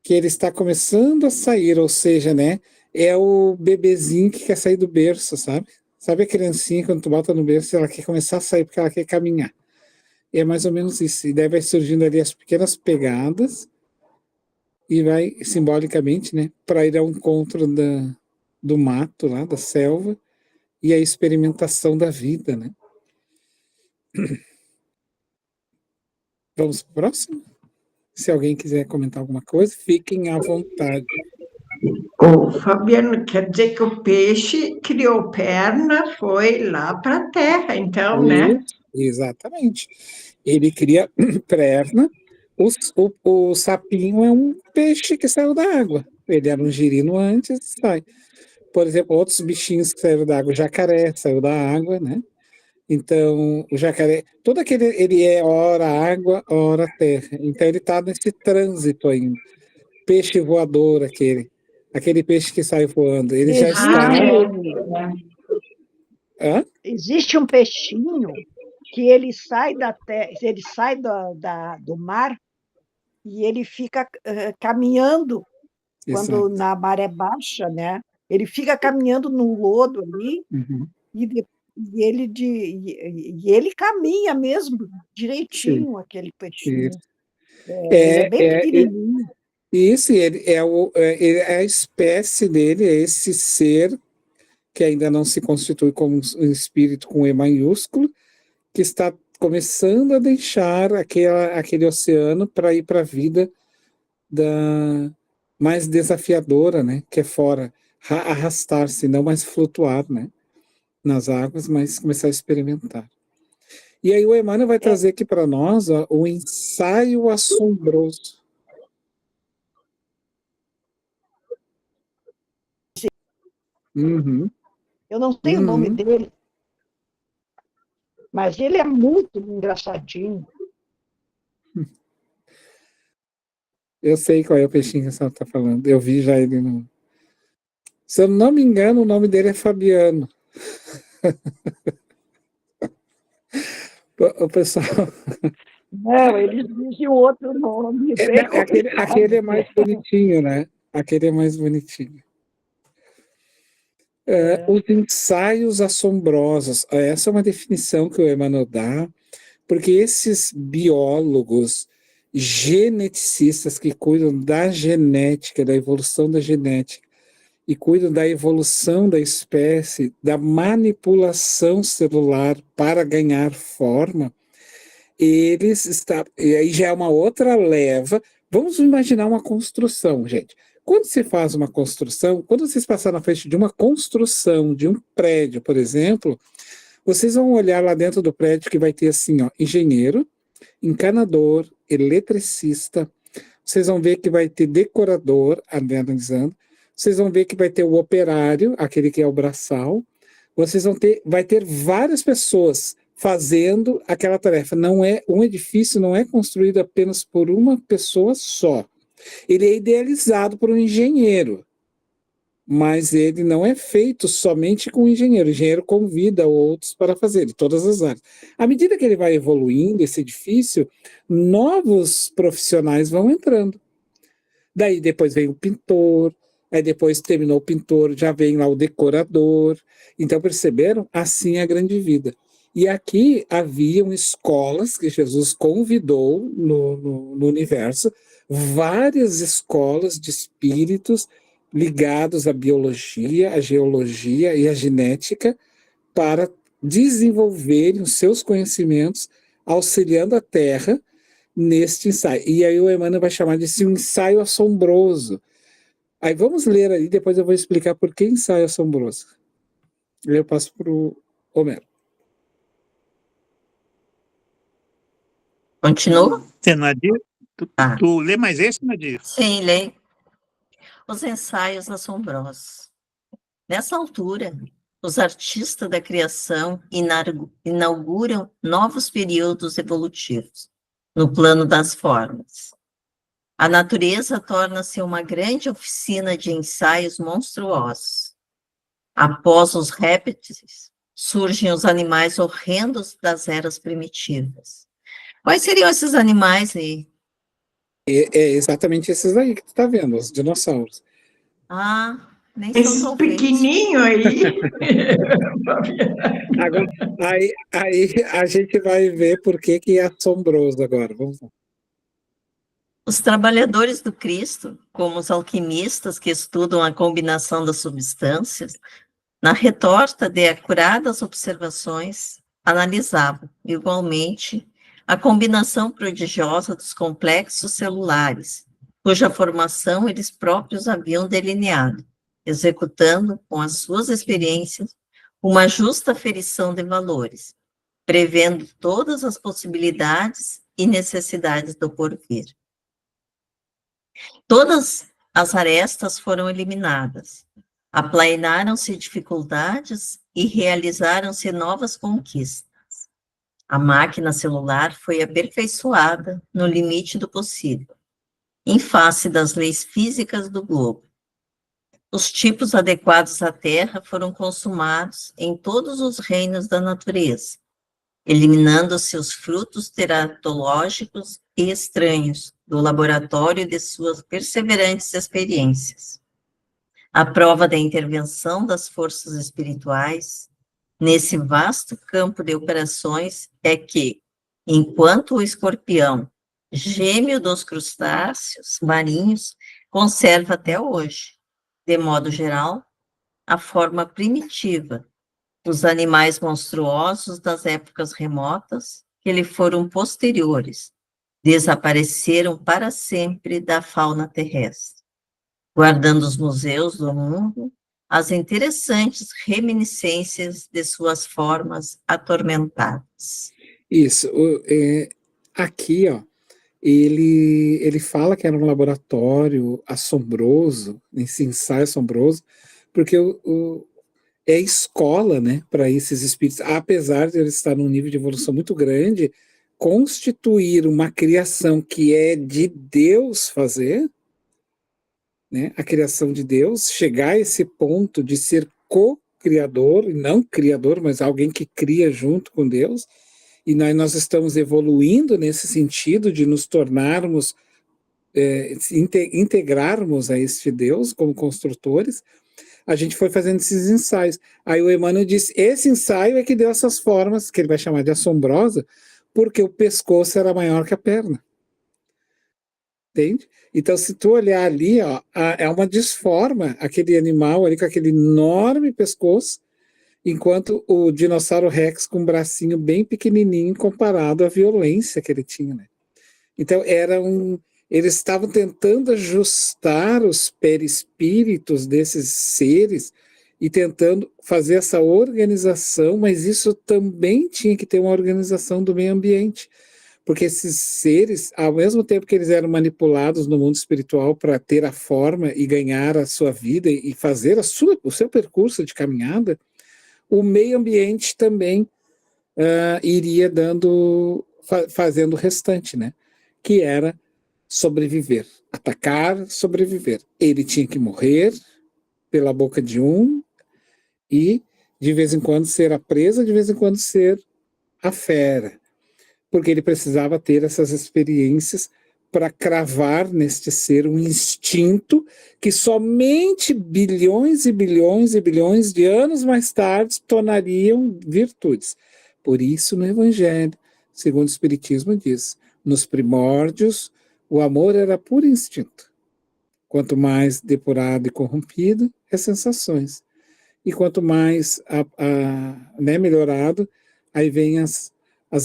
que ele está começando a sair, ou seja, né, é o bebezinho que quer sair do berço, sabe? Sabe a criancinha, quando tu bota no berço, ela quer começar a sair porque ela quer caminhar. É mais ou menos isso. E daí vai surgindo ali as pequenas pegadas e vai, simbolicamente, né, para ir ao encontro do mato lá, da selva, e a experimentação da vida, né? Vamos para o próximo? Se alguém quiser comentar alguma coisa, fiquem à vontade. O Fabiano, quer dizer que o peixe criou perna, foi lá para a terra, então, né? Exatamente. Ele cria perna. O sapinho é um peixe que saiu da água. Ele era um girino antes, sai. Por exemplo, outros bichinhos que saíram da água, o jacaré saiu da água, né? Então, o jacaré, todo aquele, ele é ora água, ora terra. Então, ele está nesse trânsito ainda. Peixe voador, aquele peixe que sai voando, ele já está... Existe um peixinho que ele sai da terra, ele sai do mar e ele fica caminhando quando na maré baixa, né? Ele fica caminhando no lodo ali e ele caminha mesmo direitinho, aquele peixinho. Ele é bem pequenininho. Isso, ele é a espécie dele, é esse ser que ainda não se constitui como um espírito com E maiúsculo, que está começando a deixar aquele oceano para ir para a vida mais desafiadora, né? Que é fora, arrastar-se, não mais flutuar, né? Nas águas, mas começar a experimentar. E aí o Emmanuel vai trazer aqui para nós, ó, o ensaio assombroso. Uhum. Eu não sei o nome dele, mas ele é muito engraçadinho. Eu sei qual é o peixinho que a senhora está falando. Eu vi já ele no... Se eu não me engano, o nome dele é Fabiano. O pessoal... Não, eles dizem outro nome. Aquele é mais bonitinho, né? Aquele é mais bonitinho. Os ensaios assombrosos. Essa é uma definição que o Emmanuel dá, porque esses biólogos geneticistas que cuidam da genética, da evolução da genética, e cuidam da evolução da espécie, da manipulação celular para ganhar forma, eles estão... E aí já é uma outra leva. Vamos imaginar uma construção, gente. Quando se faz uma construção, quando vocês passarem na frente de uma construção, de um prédio, por exemplo, vocês vão olhar lá dentro do prédio que vai ter assim, ó, engenheiro, encanador, eletricista, vocês vão ver que vai ter decorador, analisando, vocês vão ver que vai ter o operário, aquele que é o braçal, vai ter várias pessoas fazendo aquela tarefa. Um edifício não é construído apenas por uma pessoa só. Ele é idealizado por um engenheiro, mas ele não é feito somente com o engenheiro. O engenheiro convida outros para fazer, de todas as áreas. À medida que ele vai evoluindo, esse edifício, novos profissionais vão entrando. Daí depois vem o pintor, aí depois terminou o pintor, já vem lá o decorador. Então, perceberam? Assim é a grande vida. E aqui haviam escolas que Jesus convidou no universo, várias escolas de espíritos ligados à biologia, à geologia e à genética, para desenvolverem os seus conhecimentos, auxiliando a Terra neste ensaio. E aí o Emmanuel vai chamar de um ensaio assombroso. Aí vamos ler ali, depois eu vou explicar por que ensaio assombroso. Eu passo para o Homero. Continua? Nadir, tu lê mais esse, Nadir? Sim, leio. Os ensaios assombrosos. Nessa altura, os artistas da criação inauguram novos períodos evolutivos no plano das formas. A natureza torna-se uma grande oficina de ensaios monstruosos. Após os répteis, surgem os animais horrendos das eras primitivas. Quais seriam esses animais aí? É exatamente esses aí que tu está vendo, os dinossauros. Ah, nem Esse são tão feios. pequenininho aí. Agora, aí a gente vai ver por que é assombroso agora. Vamos lá. Os trabalhadores do Cristo, como os alquimistas que estudam a combinação das substâncias, na retorta de acuradas observações, analisavam, igualmente, a combinação prodigiosa dos complexos celulares, cuja formação eles próprios haviam delineado, executando, com as suas experiências, uma justa aferição de valores, prevendo todas as possibilidades e necessidades do porvir. Todas as arestas foram eliminadas, aplainaram-se dificuldades e realizaram-se novas conquistas. A máquina celular foi aperfeiçoada no limite do possível, em face das leis físicas do globo. Os tipos adequados à Terra foram consumados em todos os reinos da natureza, eliminando-se os frutos teratológicos e estranhos do laboratório de suas perseverantes experiências. A prova da intervenção das forças espirituais nesse vasto campo de operações é que, enquanto o escorpião, gêmeo dos crustáceos marinhos, conserva até hoje, de modo geral, a forma primitiva dos animais monstruosos das épocas remotas, que lhe foram posteriores, desapareceram para sempre da fauna terrestre, guardando os museus do mundo as interessantes reminiscências de suas formas atormentadas. Isso. Aqui, ó, ele fala que era um laboratório assombroso, esse ensaio assombroso, porque é escola, né, para esses espíritos, apesar de eles estar num nível de evolução muito grande, constituir uma criação que é de Deus fazer, né, a criação de Deus, chegar a esse ponto de ser co-criador, e não criador, mas alguém que cria junto com Deus, e nós estamos evoluindo nesse sentido de nos tornarmos, integrarmos a este Deus como construtores. A gente foi fazendo esses ensaios. Aí o Emmanuel disse, esse ensaio é que deu essas formas, que ele vai chamar de assombrosa, porque o pescoço era maior que a perna. Entende? Então, se tu olhar ali, ó, é uma disforma, aquele animal ali com aquele enorme pescoço, enquanto o dinossauro Rex com um bracinho bem pequenininho comparado à violência que ele tinha, né? Então, eles estavam tentando ajustar os perispíritos desses seres e tentando fazer essa organização, mas isso também tinha que ter uma organização do meio ambiente, porque esses seres, ao mesmo tempo que eles eram manipulados no mundo espiritual para ter a forma e ganhar a sua vida e fazer o seu percurso de caminhada, o meio ambiente também iria fazendo o restante, né? Que era sobreviver, atacar, sobreviver. Ele tinha que morrer pela boca de um e de vez em quando ser a presa, de vez em quando ser a fera, porque ele precisava ter essas experiências para cravar neste ser um instinto que somente bilhões e bilhões e bilhões de anos mais tarde tornariam virtudes. Por isso, no Evangelho, segundo o Espiritismo diz, nos primórdios, o amor era puro instinto. Quanto mais depurado e corrompido, é sensações. E quanto mais melhorado, aí vem as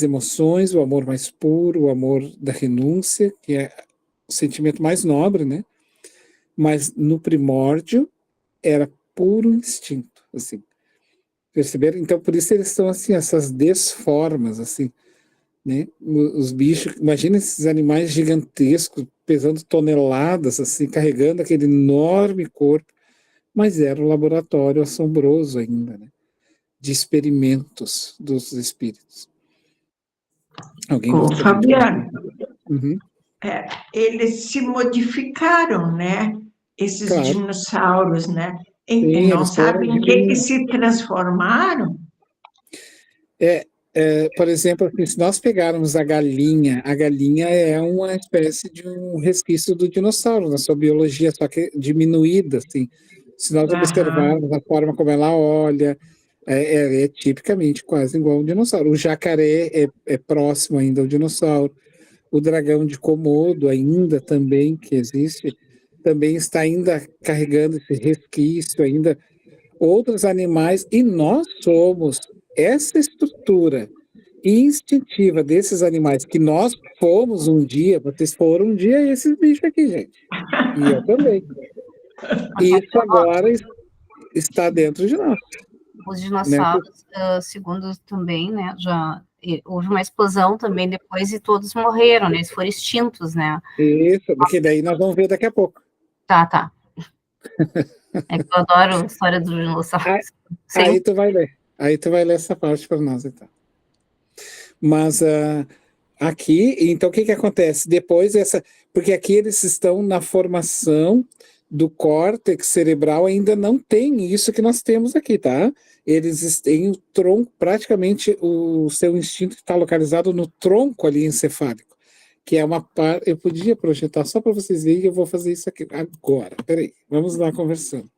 emoções, o amor mais puro, o amor da renúncia, que é o sentimento mais nobre, né? Mas no primórdio era puro instinto, assim. Perceberam? Então, por isso eles estão assim, essas desformas, assim, né? Os bichos, imagina esses animais gigantescos, pesando toneladas, assim, carregando aquele enorme corpo, mas era um laboratório assombroso ainda, né? De experimentos dos espíritos. Alguém Fabiano, uhum. Eles se modificaram, né? Esses Claro. dinossauros, né? E Sim, não eles foram sabem em que se transformaram? Por exemplo, assim, se nós pegarmos a galinha é uma espécie de um resquício do dinossauro na sua biologia, só que diminuída, assim. Se nós observarmos a forma como ela olha, é tipicamente quase igual ao dinossauro. O jacaré é próximo ainda ao dinossauro. O dragão de Komodo ainda também, que existe, também está ainda carregando esse resquício, ainda outros animais, e nós somos essa estrutura instintiva desses animais, que nós fomos um dia, vocês foram um dia esses bichos aqui, gente. E eu também. Isso agora está dentro de nós. Os dinossauros, segundo também, né, houve uma explosão também depois e todos morreram, né, eles foram extintos, né. Isso, porque daí nós vamos ver daqui a pouco. Tá. É que eu adoro a história dos dinossauros. Aí tu vai ler essa parte para nós, então. Mas aqui, então o que acontece? Depois porque aqui eles estão na formação do córtex cerebral, ainda não tem isso que nós temos aqui, tá? Eles têm o tronco, praticamente o seu instinto está localizado no tronco ali encefálico, que é uma parte. Eu podia projetar só para vocês verem, eu vou fazer isso aqui agora. Peraí, vamos lá conversando.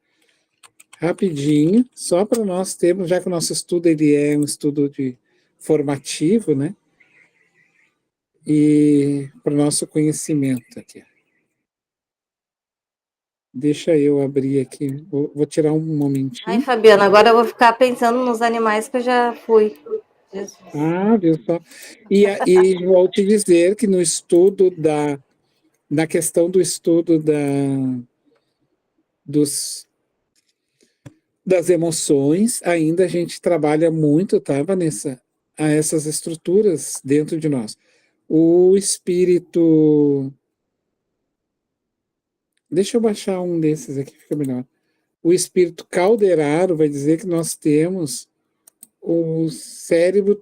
Rapidinho, só para nós termos, já que o nosso estudo ele é um estudo formativo, né? E para o nosso conhecimento aqui. Deixa eu abrir aqui, vou tirar um momentinho. Ai, Fabiana, agora eu vou ficar pensando nos animais que eu já fui. Viu só? E vou te dizer que no estudo na questão do estudo das emoções, ainda a gente trabalha muito, tá, Vanessa? A essas estruturas dentro de nós. O espírito. Deixa eu baixar um desses aqui, fica melhor. O espírito calderaro vai dizer que nós temos o cérebro.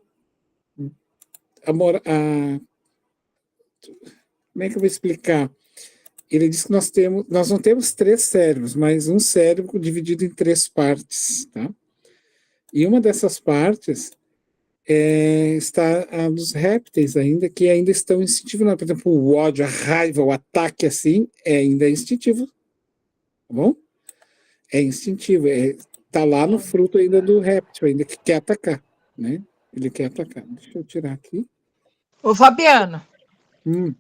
Como é que eu vou explicar? Ele diz que nós não temos 3 cérebros, mas um cérebro dividido em 3 partes, tá? E uma dessas partes está a dos répteis ainda, que ainda estão instintivos. Por exemplo, o ódio, a raiva, o ataque, assim, ainda é instintivo, tá bom? É instintivo, tá lá no fruto ainda do réptil, ainda que quer atacar, né? Ele quer atacar. Deixa eu tirar aqui. Ô, Fabiano, Hum,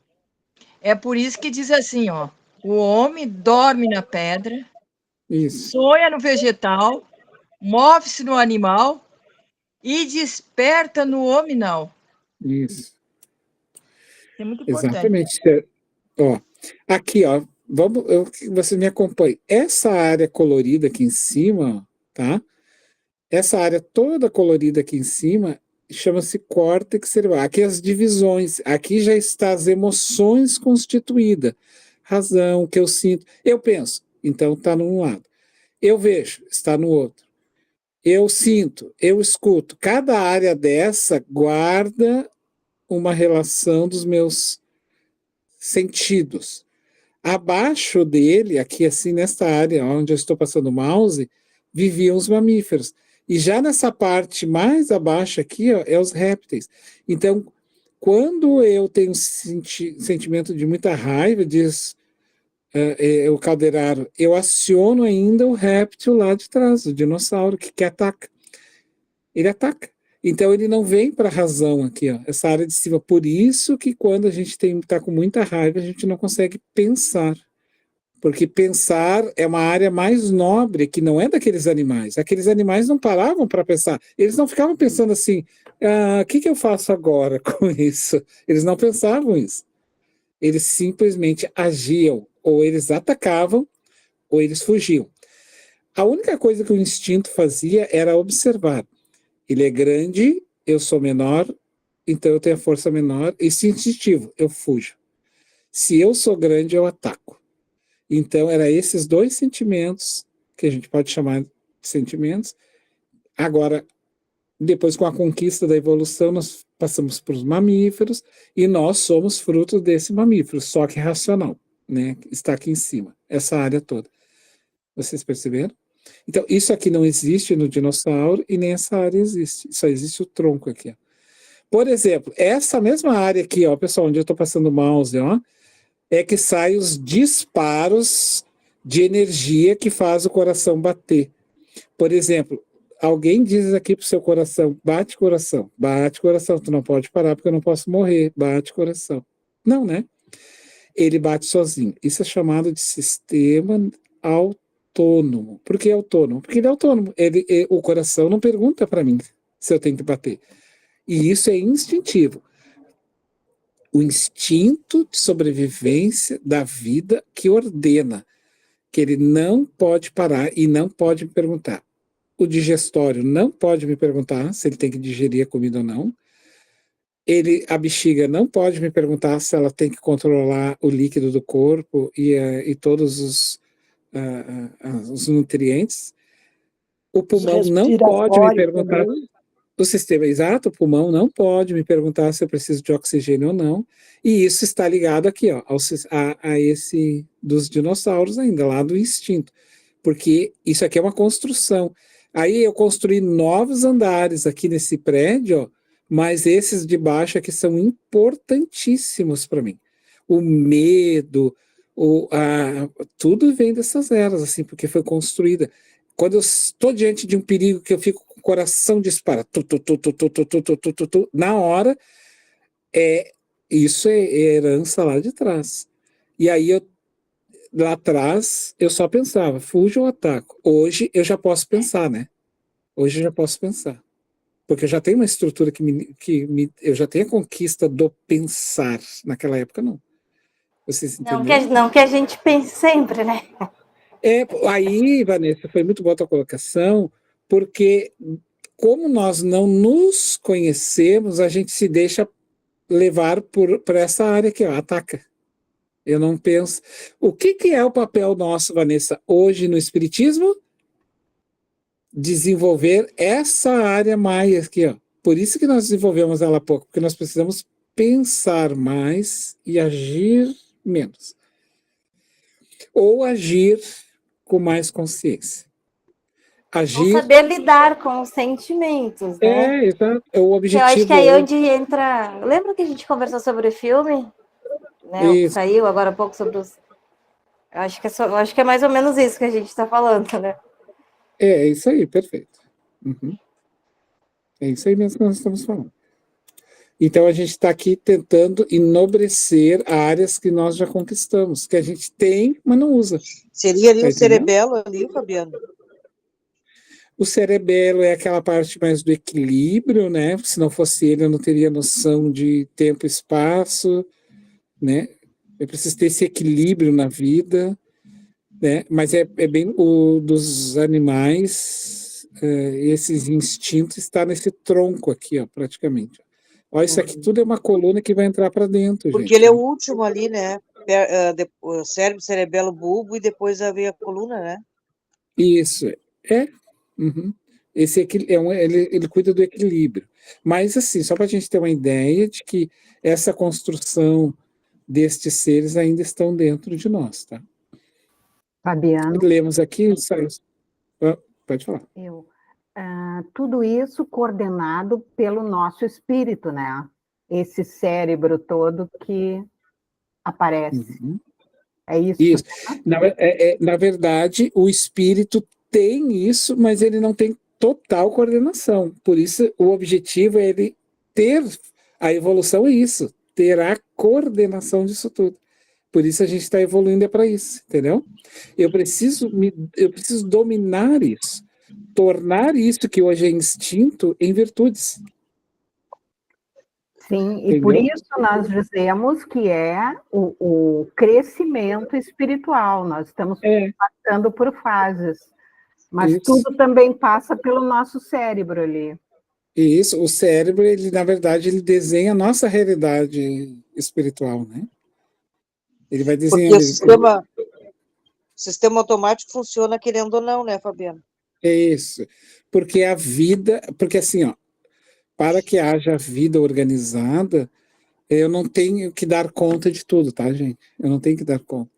é por isso que diz assim, ó, o homem dorme na pedra, isso, sonha no vegetal, move-se no animal e desperta no hominal. isso. É muito importante. Exatamente. Ó, aqui, ó, você me acompanhe. Essa área colorida aqui em cima, ó, tá? Essa área toda colorida aqui em cima chama-se córtex cerebral. Aqui as divisões, aqui já está as emoções constituídas. Razão, o que eu sinto. Eu penso, então está num lado. Eu vejo, está no outro. Eu sinto, eu escuto. Cada área dessa guarda uma relação dos meus sentidos. Abaixo dele, aqui assim, nesta área onde eu estou passando o mouse, viviam os mamíferos. E já nessa parte mais abaixo aqui, ó, é os répteis. Então, quando eu tenho sentimento de muita raiva, diz o calderaro, eu aciono ainda o réptil lá de trás, o dinossauro, que ataca. Ele ataca. Então ele não vem para a razão aqui, ó, essa área de cima. Por isso que quando a gente está com muita raiva, a gente não consegue pensar. Porque pensar é uma área mais nobre, que não é daqueles animais. Aqueles animais não paravam para pensar. Eles não ficavam pensando assim, o que eu faço agora com isso? Eles não pensavam isso. Eles simplesmente agiam. Ou eles atacavam, ou eles fugiam. A única coisa que o instinto fazia era observar. Ele é grande, eu sou menor, então eu tenho a força menor. Isso é instintivo, eu fujo. Se eu sou grande, eu ataco. Então, eram esses 2 sentimentos, que a gente pode chamar de sentimentos. Agora, depois com a conquista da evolução, nós passamos para os mamíferos, e nós somos fruto desse mamífero, só que racional, né? Está aqui em cima, essa área toda. Vocês perceberam? Então, isso aqui não existe no dinossauro, e nem essa área existe. Só existe o tronco aqui, ó. Por exemplo, essa mesma área aqui, ó, pessoal, onde eu estou passando o mouse, ó, é que saem os disparos de energia que faz o coração bater. Por exemplo, alguém diz aqui para o seu coração, bate coração, tu não pode parar porque eu não posso morrer, bate coração. Não, né? Ele bate sozinho. Isso é chamado de sistema autônomo. Por que autônomo? Porque ele é autônomo. O coração não pergunta para mim se eu tenho que bater. E isso é instintivo. O instinto de sobrevivência da vida que ordena que ele não pode parar e não pode me perguntar. O digestório não pode me perguntar se ele tem que digerir a comida ou não. A bexiga não pode me perguntar se ela tem que controlar o líquido do corpo e todos os nutrientes. O pulmão não pode me perguntar... Também. O sistema exato, o pulmão não pode me perguntar se eu preciso de oxigênio ou não, e isso está ligado aqui, ó, a esse dos dinossauros ainda, lá do instinto, porque isso aqui é uma construção. Aí eu construí novos andares aqui nesse prédio, ó, mas esses de baixo aqui são importantíssimos para mim. O medo, tudo vem dessas eras, assim, porque foi construída. Quando eu estou diante de um perigo que eu fico com o coração dispara, na hora, isso é herança lá de trás. E aí, lá atrás, eu só pensava, fujo ou ataco. Hoje eu já posso pensar, né? Hoje eu já posso pensar. Porque eu já tenho uma estrutura eu já tenho a conquista do pensar. Naquela época, não. Vocês entenderam? Não que a gente pense sempre, né? Aí, Vanessa, foi muito boa a tua colocação, porque como nós não nos conhecemos, a gente se deixa levar por essa área aqui, ó, ataca. Eu não penso. O que é o papel nosso, Vanessa, hoje no Espiritismo? Desenvolver essa área mais aqui, ó. Por isso que nós desenvolvemos ela há pouco, porque nós precisamos pensar mais e agir menos. Ou agir com mais consciência. Ou saber lidar com os sentimentos, né? Exato. É o objetivo. Eu acho que aí onde entra... Lembra que a gente conversou sobre o filme? Né? O que saiu agora há pouco sobre os... Eu acho que é mais ou menos isso que a gente está falando, né? É isso aí, perfeito. Uhum. É isso aí mesmo que nós estamos falando. Então a gente está aqui tentando enobrecer áreas que nós já conquistamos, que a gente tem, mas não usa. Seria ali o cerebelo ali, Fabiano? O cerebelo é aquela parte mais do equilíbrio, né? Se não fosse ele, eu não teria noção de tempo e espaço, né? Eu preciso ter esse equilíbrio na vida, né? Mas é bem o dos animais, esses instintos está nesse tronco aqui, ó, praticamente. Olha, isso aqui tudo é uma coluna que vai entrar para dentro, porque gente. Ele é o último ali, né? O cérebro, cerebelo, bulbo e depois vem a coluna, né? Isso, Uhum. Esse ele cuida do equilíbrio. Mas, assim, só para a gente ter uma ideia de que essa construção destes seres ainda estão dentro de nós, tá? Fabiano. Lemos aqui, pode falar. Tudo isso coordenado pelo nosso espírito, né? Esse cérebro todo que aparece. Uhum. É isso? Isso. Na verdade, o espírito tem isso, mas ele não tem total coordenação. Por isso, o objetivo é ele ter a evolução, é isso, ter a coordenação disso tudo. Por isso a gente está evoluindo para isso, entendeu? Eu preciso dominar isso, tornar isso que hoje é instinto em virtudes. Sim, e por isso nós dizemos que é o crescimento espiritual. Nós estamos passando por fases, mas tudo também passa pelo nosso cérebro ali. Isso, o cérebro, ele na verdade, ele desenha a nossa realidade espiritual, né? Ele vai desenhando. Porque o sistema automático funciona querendo ou não, né, Fabiano? É isso, porque a vida, porque assim, ó, para que haja vida organizada, eu não tenho que dar conta de tudo, tá, gente? Eu não tenho que dar conta.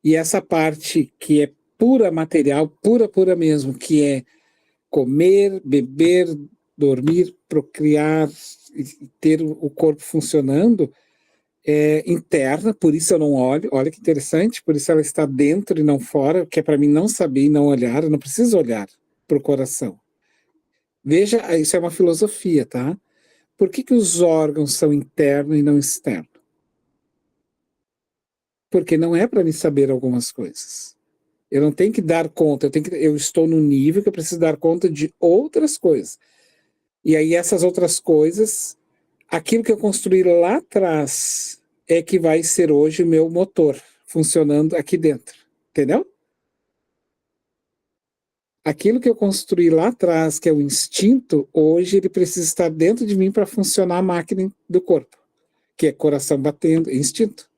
E essa parte que é pura material, pura mesmo, que é comer, beber, dormir, procriar, ter o corpo funcionando, é interna, por isso eu não olho. Olha que interessante, por isso ela está dentro e não fora, que é para mim não saber e não olhar, eu não preciso olhar para o coração. Veja, isso é uma filosofia, tá? Por que os órgãos são interno e não externo? Porque não é para mim saber algumas coisas. Eu não tenho que dar conta, eu estou no nível que eu preciso dar conta de outras coisas. E aí essas outras coisas, aquilo que eu construí lá atrás é que vai ser hoje o meu motor, funcionando aqui dentro. Entendeu? Aquilo que eu construí lá atrás, que é o instinto, hoje ele precisa estar dentro de mim para funcionar a máquina do corpo, que é coração batendo, instinto.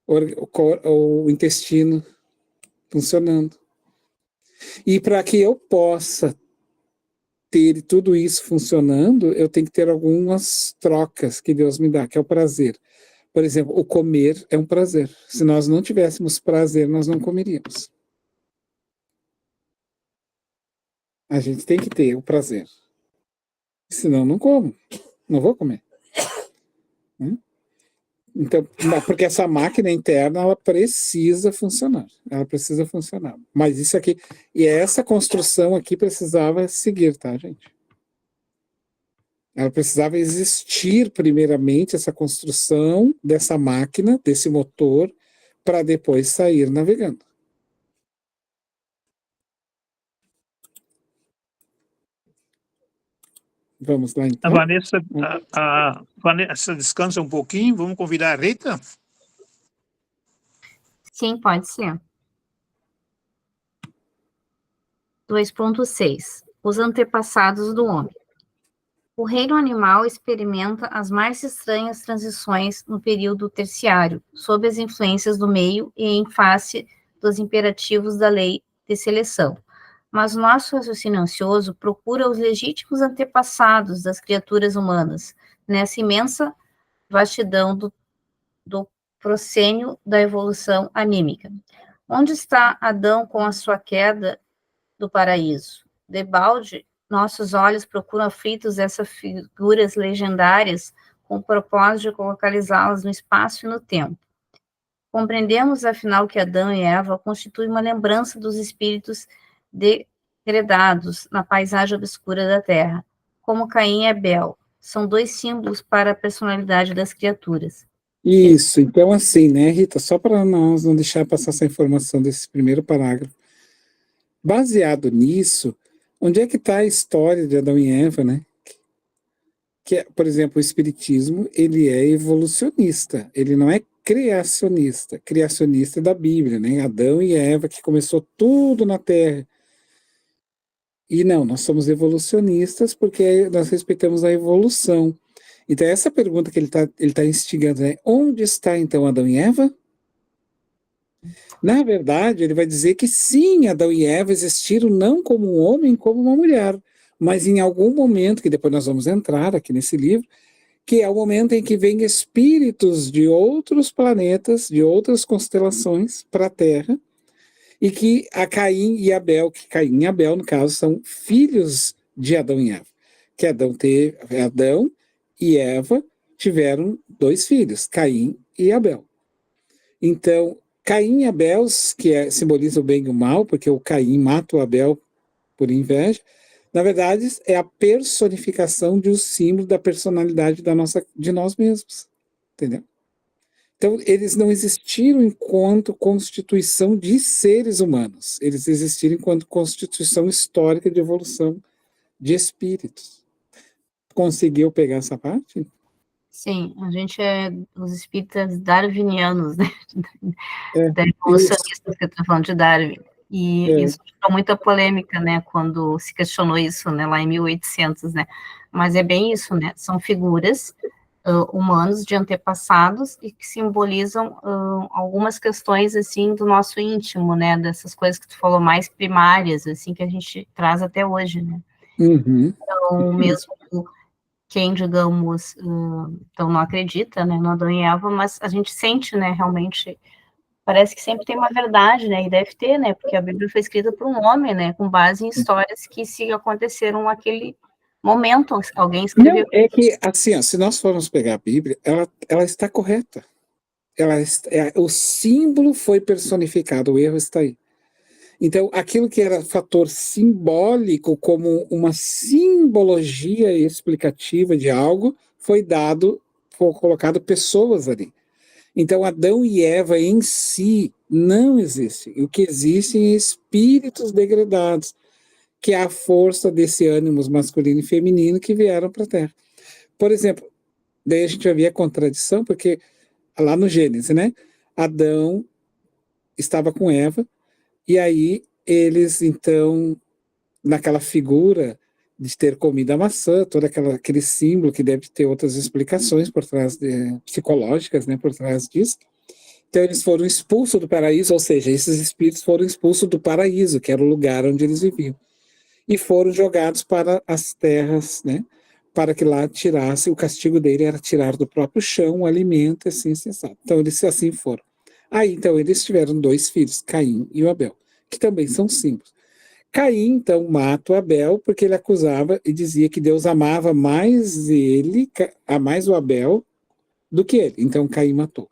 O intestino funcionando. E para que eu possa ter tudo isso funcionando, eu tenho que ter algumas trocas que Deus me dá, que é o prazer. Por exemplo, o comer é um prazer. Se nós não tivéssemos prazer, nós não comeríamos. A gente tem que ter o prazer. Senão, não como. Não vou comer. Então, porque essa máquina interna, ela precisa funcionar. Ela precisa funcionar. Mas isso aqui, e essa construção aqui precisava seguir, tá, gente? Ela precisava existir, primeiramente, essa construção dessa máquina, desse motor, para depois sair navegando. Vamos lá, A então. Vanessa descansa um pouquinho, vamos convidar a Rita? Sim, pode ser. 2.6. Os antepassados do homem. O reino animal experimenta as mais estranhas transições no período terciário, sob as influências do meio e em face dos imperativos da lei de seleção. Mas o nosso raciocínio ansioso procura os legítimos antepassados das criaturas humanas, nessa imensa vastidão do proscênio da evolução anímica. Onde está Adão com a sua queda do paraíso? Debalde, nossos olhos procuram aflitos essas figuras legendárias com o propósito de localizá-las no espaço e no tempo. Compreendemos, afinal, que Adão e Eva constituem uma lembrança dos espíritos degradados na paisagem obscura da Terra, como Caim e Abel. São dois símbolos para a personalidade das criaturas. Isso, então assim, né, Rita, só para nós não deixar passar essa informação desse primeiro parágrafo. Baseado nisso, onde é que está a história de Adão e Eva, né? Que, por exemplo, o Espiritismo, ele é evolucionista, ele não é criacionista. Criacionista é da Bíblia, né? Adão e Eva, que começou tudo na Terra. E não, nós somos evolucionistas porque nós respeitamos a evolução. Então, essa pergunta que ele tá instigando, né? Onde está, então, Adão e Eva? Na verdade, ele vai dizer que sim, Adão e Eva existiram não como um homem, como uma mulher, mas em algum momento, que depois nós vamos entrar aqui nesse livro, que é o momento em que vêm espíritos de outros planetas, de outras constelações para a Terra, e que a Caim e Abel, que Caim e Abel, no caso, são filhos de Adão e Eva. Que Adão e Eva tiveram 2 filhos, Caim e Abel. Então, Caim e Abel, que simboliza o bem e o mal, porque o Caim mata o Abel por inveja, na verdade, é a personificação de um símbolo da personalidade de nós mesmos, entendeu? Então, eles não existiram enquanto constituição de seres humanos, eles existiram enquanto constituição histórica de evolução de espíritos. Conseguiu pegar essa parte? Sim, a gente é os espíritas darwinianos, né? Da evolucionista que eu estou falando de Darwin. E isso gerou muita polêmica, né, quando se questionou isso, né, lá em 1800, né, mas é bem isso, né, são figuras humanos de antepassados e que simbolizam algumas questões, assim, do nosso íntimo, né, dessas coisas que tu falou mais primárias, assim, que a gente traz até hoje, né. Uhum. Então, mesmo quem, digamos, então não acredita, né, no Adão e Eva, mas a gente sente, né, realmente. Parece que sempre tem uma verdade, né, e deve ter, né, porque a Bíblia foi escrita por um homem, né, com base em histórias que se aconteceram naquele momento, alguém escreveu. Não, é que, assim, ó, se nós formos pegar a Bíblia, ela está correta. O símbolo foi personificado, o erro está aí. Então, aquilo que era fator simbólico, como uma simbologia explicativa de algo, foi colocado pessoas ali. Então, Adão e Eva em si não existem. O que existem é espíritos degradados, que é a força desse ânimos masculino e feminino que vieram para a Terra. Por exemplo, daí a gente vai ver a contradição, porque lá no Gênesis, né? Adão estava com Eva, e aí eles, então, naquela figura de ter comido a maçã, todo aquele símbolo que deve ter outras explicações por trás psicológicas, né, por trás disso. Então eles foram expulsos do paraíso, ou seja, esses espíritos foram expulsos do paraíso, que era o lugar onde eles viviam, e foram jogados para as terras, né, para que lá tirasse, o castigo dele era tirar do próprio chão o alimento, assim, sensato. Então eles assim foram. Aí, então, eles tiveram 2 filhos, Caim e o Abel, que também são símbolos. Caim, então, mata o Abel porque ele acusava e dizia que Deus amava mais o Abel do que ele. Então, Caim matou.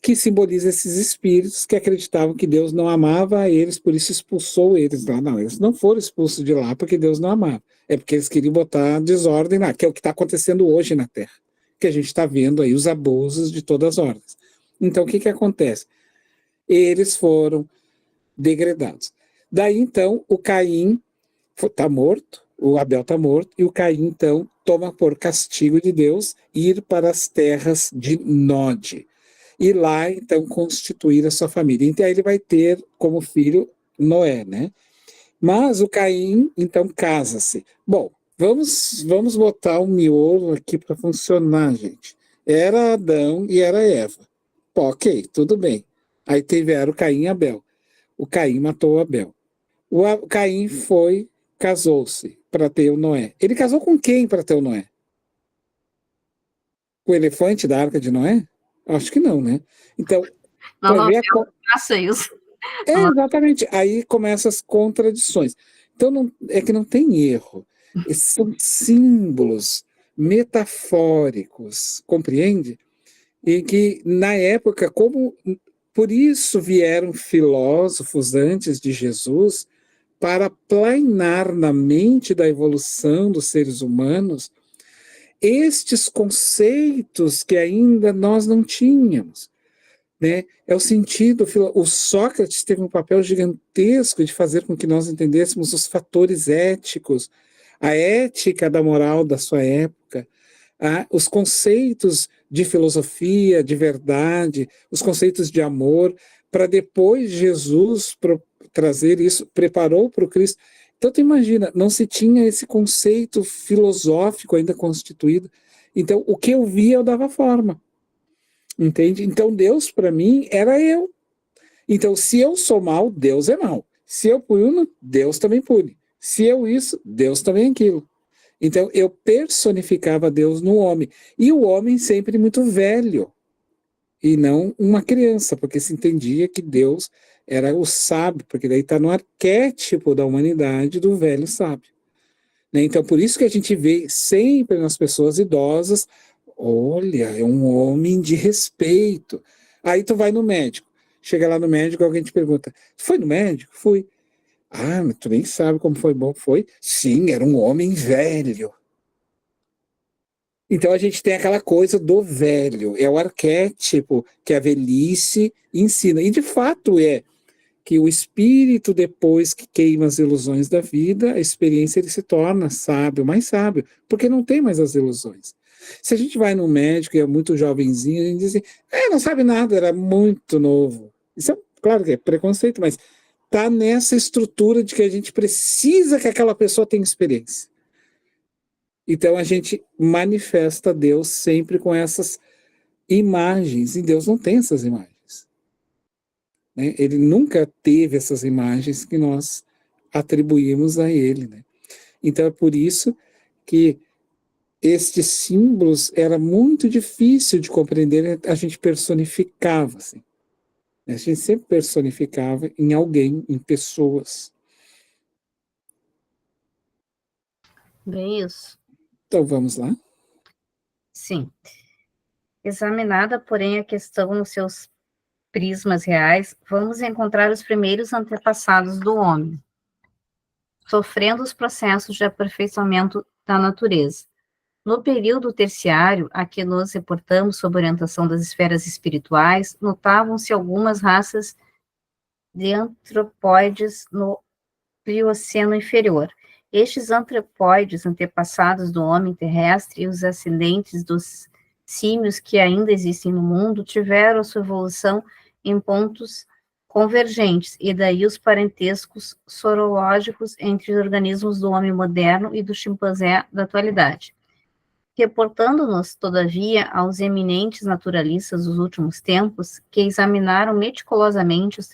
Que simboliza esses espíritos que acreditavam que Deus não amava a eles, por isso expulsou eles lá. Não, eles não foram expulsos de lá porque Deus não amava. É porque eles queriam botar desordem lá, que é o que está acontecendo hoje na Terra. Que a gente está vendo aí os abusos de todas as ordens. Então, o que acontece? Eles foram degradados. Daí, então, o Caim está morto, o Abel está morto, e o Caim, então, toma por castigo de Deus ir para as terras de Nod. E lá, então, constituir a sua família. Então, ele vai ter como filho Noé, né? Mas o Caim, então, casa-se. Bom, vamos botar um miolo aqui para funcionar, gente. Era Adão e era Eva. Pô, ok, tudo bem. Aí tiveram Caim e Abel. O Caim matou Abel. Caim casou-se para ter o Noé. Ele casou com quem para ter o Noé? Com o elefante da Arca de Noé? Acho que não, né? Então, Não, faça isso. Exatamente. Aí começam as contradições. Então, é que não tem erro. Esses são símbolos metafóricos, compreende? E que, na época, por isso vieram filósofos antes de Jesus para planear na mente da evolução dos seres humanos estes conceitos que ainda nós não tínhamos. Né? É o sentido, o Sócrates teve um papel gigantesco de fazer com que nós entendêssemos os fatores éticos, a ética da moral da sua época, os conceitos de filosofia, de verdade, os conceitos de amor, para depois Jesus trazer isso, preparou para o Cristo. Então, tu imagina, não se tinha esse conceito filosófico ainda constituído. Então, o que eu via, eu dava forma. Entende? Então, Deus, para mim, era eu. Então, se eu sou mal, Deus é mal. Se eu puno, Deus também pune. Se eu isso, Deus também aquilo. Então, eu personificava Deus no homem. E o homem sempre muito velho. E não uma criança, porque se entendia que Deus era o sábio, porque daí está no arquétipo da humanidade do velho sábio. Né? Então, por isso que a gente vê sempre nas pessoas idosas, olha, é um homem de respeito. Aí tu vai no médico. Chega lá no médico, alguém te pergunta, foi no médico? Fui. Ah, mas tu nem sabe como foi bom. Foi? Sim, era um homem velho. Então a gente tem aquela coisa do velho, é o arquétipo que a velhice ensina. E de fato é que o espírito, depois que queima as ilusões da vida, a experiência ele se torna sábio, mais sábio, porque não tem mais as ilusões. Se a gente vai no médico e é muito jovenzinho, a gente diz assim, não sabe nada, era muito novo. Isso é, claro que é preconceito, mas está nessa estrutura de que a gente precisa que aquela pessoa tenha experiência. Então a gente manifesta Deus sempre com essas imagens, e Deus não tem essas imagens. Né? Ele nunca teve essas imagens que nós atribuímos a ele. Né? Então é por isso que estes símbolos era muito difícil de compreender, a gente personificava. Assim. A gente sempre personificava em alguém, em pessoas. Bem isso. Então vamos lá? Sim. Examinada, porém, a questão nos seus prismas reais, vamos encontrar os primeiros antepassados do homem, sofrendo os processos de aperfeiçoamento da natureza. No período terciário, a que nos reportamos sob orientação das esferas espirituais, notavam-se algumas raças de antropóides no Plioceno inferior. Estes antropóides, antepassados do homem terrestre e os ascendentes dos símios que ainda existem no mundo, tiveram sua evolução em pontos convergentes, e daí os parentescos sorológicos entre os organismos do homem moderno e do chimpanzé da atualidade. Reportando-nos, todavia, aos eminentes naturalistas dos últimos tempos, que examinaram meticulosamente os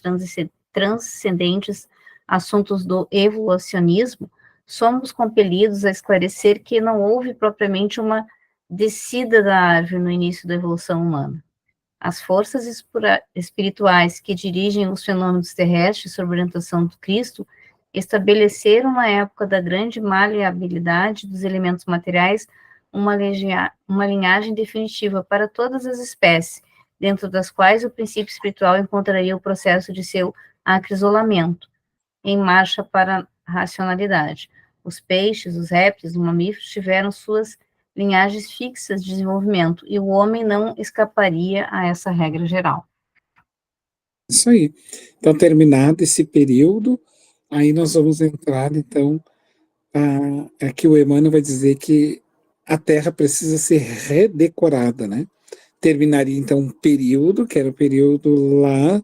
transcendentes assuntos do evolucionismo, somos compelidos a esclarecer que não houve propriamente uma descida da árvore no início da evolução humana. As forças espirituais que dirigem os fenômenos terrestres sob orientação do Cristo estabeleceram na época da grande maleabilidade dos elementos materiais uma linhagem definitiva para todas as espécies, dentro das quais o princípio espiritual encontraria o processo de seu acrisolamento, em marcha para a racionalidade. Os peixes, os répteis, os mamíferos tiveram suas linhagens fixas de desenvolvimento, e o homem não escaparia a essa regra geral. Isso aí. Então, terminado esse período, aí nós vamos entrar, então, aqui o Emmanuel vai dizer que a Terra precisa ser redecorada, né? Terminaria, então, um período, que era o período lá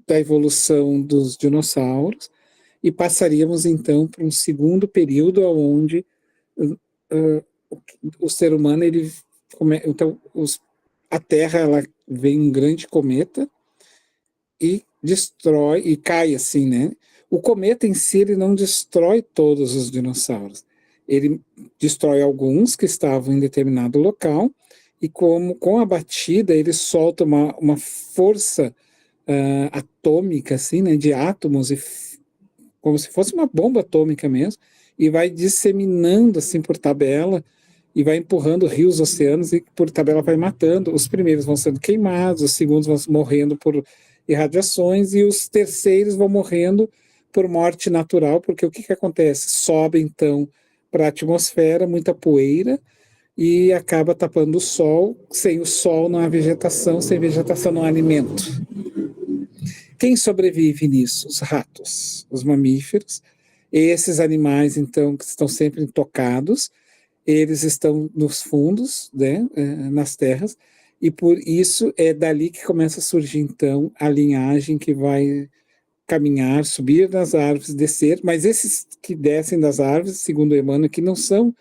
da evolução dos dinossauros, e passaríamos, então, para um segundo período, onde o ser humano, ele então, a Terra, ela vem um grande cometa e destrói, e cai assim, né? O cometa em si, ele não destrói todos os dinossauros. Ele destrói alguns que estavam em determinado local, e com a batida, ele solta uma força atômica, assim, né, de átomos, como se fosse uma bomba atômica mesmo, e vai disseminando, assim, por tabela, e vai empurrando rios, oceanos, e por tabela vai matando. Os primeiros vão sendo queimados, os segundos vão morrendo por irradiações, e os terceiros vão morrendo por morte natural, porque o que acontece? Sobe, então, para a atmosfera muita poeira, e acaba tapando o sol. Sem o sol não há vegetação, sem vegetação não há alimento. Quem sobrevive nisso? Os ratos, os mamíferos. Esses animais, então, que estão sempre intocados, eles estão nos fundos, né, nas terras, e por isso é dali que começa a surgir, então, a linhagem que vai caminhar, subir nas árvores, descer, mas esses que descem das árvores, segundo Emmanuel, que não são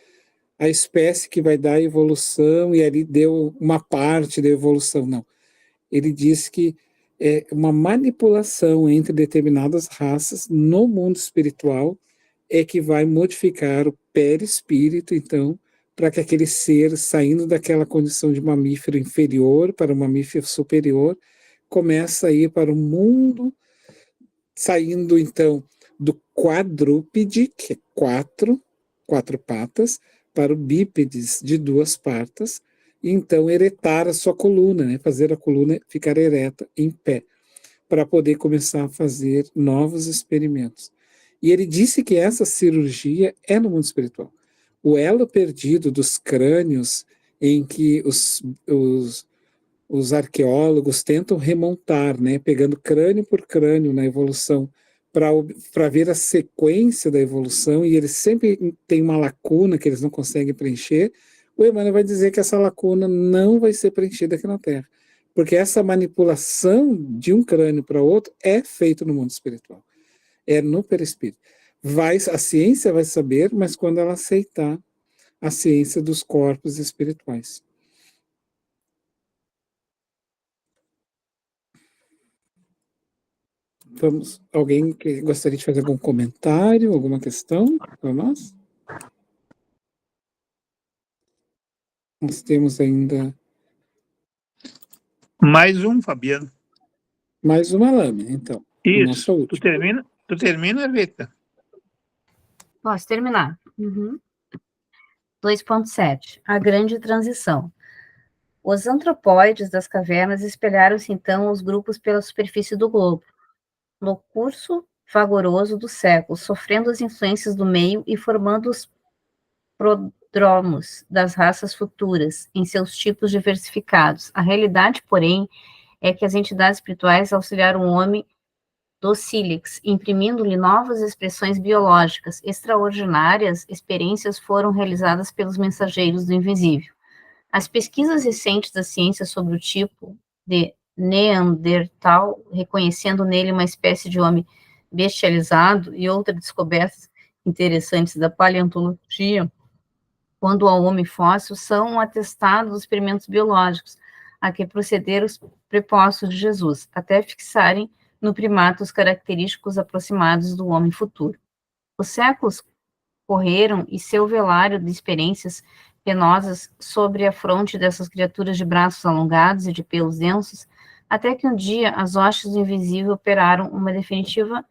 a espécie que vai dar a evolução, e ali deu uma parte da evolução, não. Ele diz que é uma manipulação entre determinadas raças no mundo espiritual é que vai modificar o perispírito, então, para que aquele ser, saindo daquela condição de mamífero inferior para o mamífero superior, começa a ir para o mundo, saindo, então, do quadrúpede, que é quatro patas, para o bípedes, de 2 patas, e então eretar a sua coluna, né, fazer a coluna ficar ereta, em pé, para poder começar a fazer novos experimentos. E ele disse que essa cirurgia é no mundo espiritual. O elo perdido dos crânios, em que os arqueólogos tentam remontar, né, pegando crânio por crânio na evolução, para ver a sequência da evolução, e eles sempre têm uma lacuna que eles não conseguem preencher. O Emmanuel vai dizer que essa lacuna não vai ser preenchida aqui na Terra, porque essa manipulação de um crânio para outro é feita no mundo espiritual, é no perispírito. A ciência vai saber, mas quando ela aceitar a ciência dos corpos espirituais. Alguém que gostaria de fazer algum comentário, alguma questão para nós? Nós temos ainda... Mais um, Fabiano. Mais uma lâmina, então. Isso. Tu termina, Rita? Posso terminar? 2.7. A grande transição. Os antropóides das cavernas espelharam-se, então, os grupos pela superfície do globo, no curso vagaroso do século, sofrendo as influências do meio e formando os prodromos das raças futuras, em seus tipos diversificados. A realidade, porém, é que as entidades espirituais auxiliaram o homem do sílix, imprimindo-lhe novas expressões biológicas. Extraordinárias experiências foram realizadas pelos mensageiros do invisível. As pesquisas recentes da ciência sobre o tipo de Neandertal, reconhecendo nele uma espécie de homem bestializado, e outras descobertas interessantes da paleontologia, quando ao homem fóssil, são um atestado dos experimentos biológicos a que procederam os prepostos de Jesus, até fixarem no primata os característicos aproximados do homem futuro. Os séculos correram e seu velário de experiências penosas sobre a fronte dessas criaturas de braços alongados e de pelos densos, até que um dia as hostes do invisível operaram uma definitiva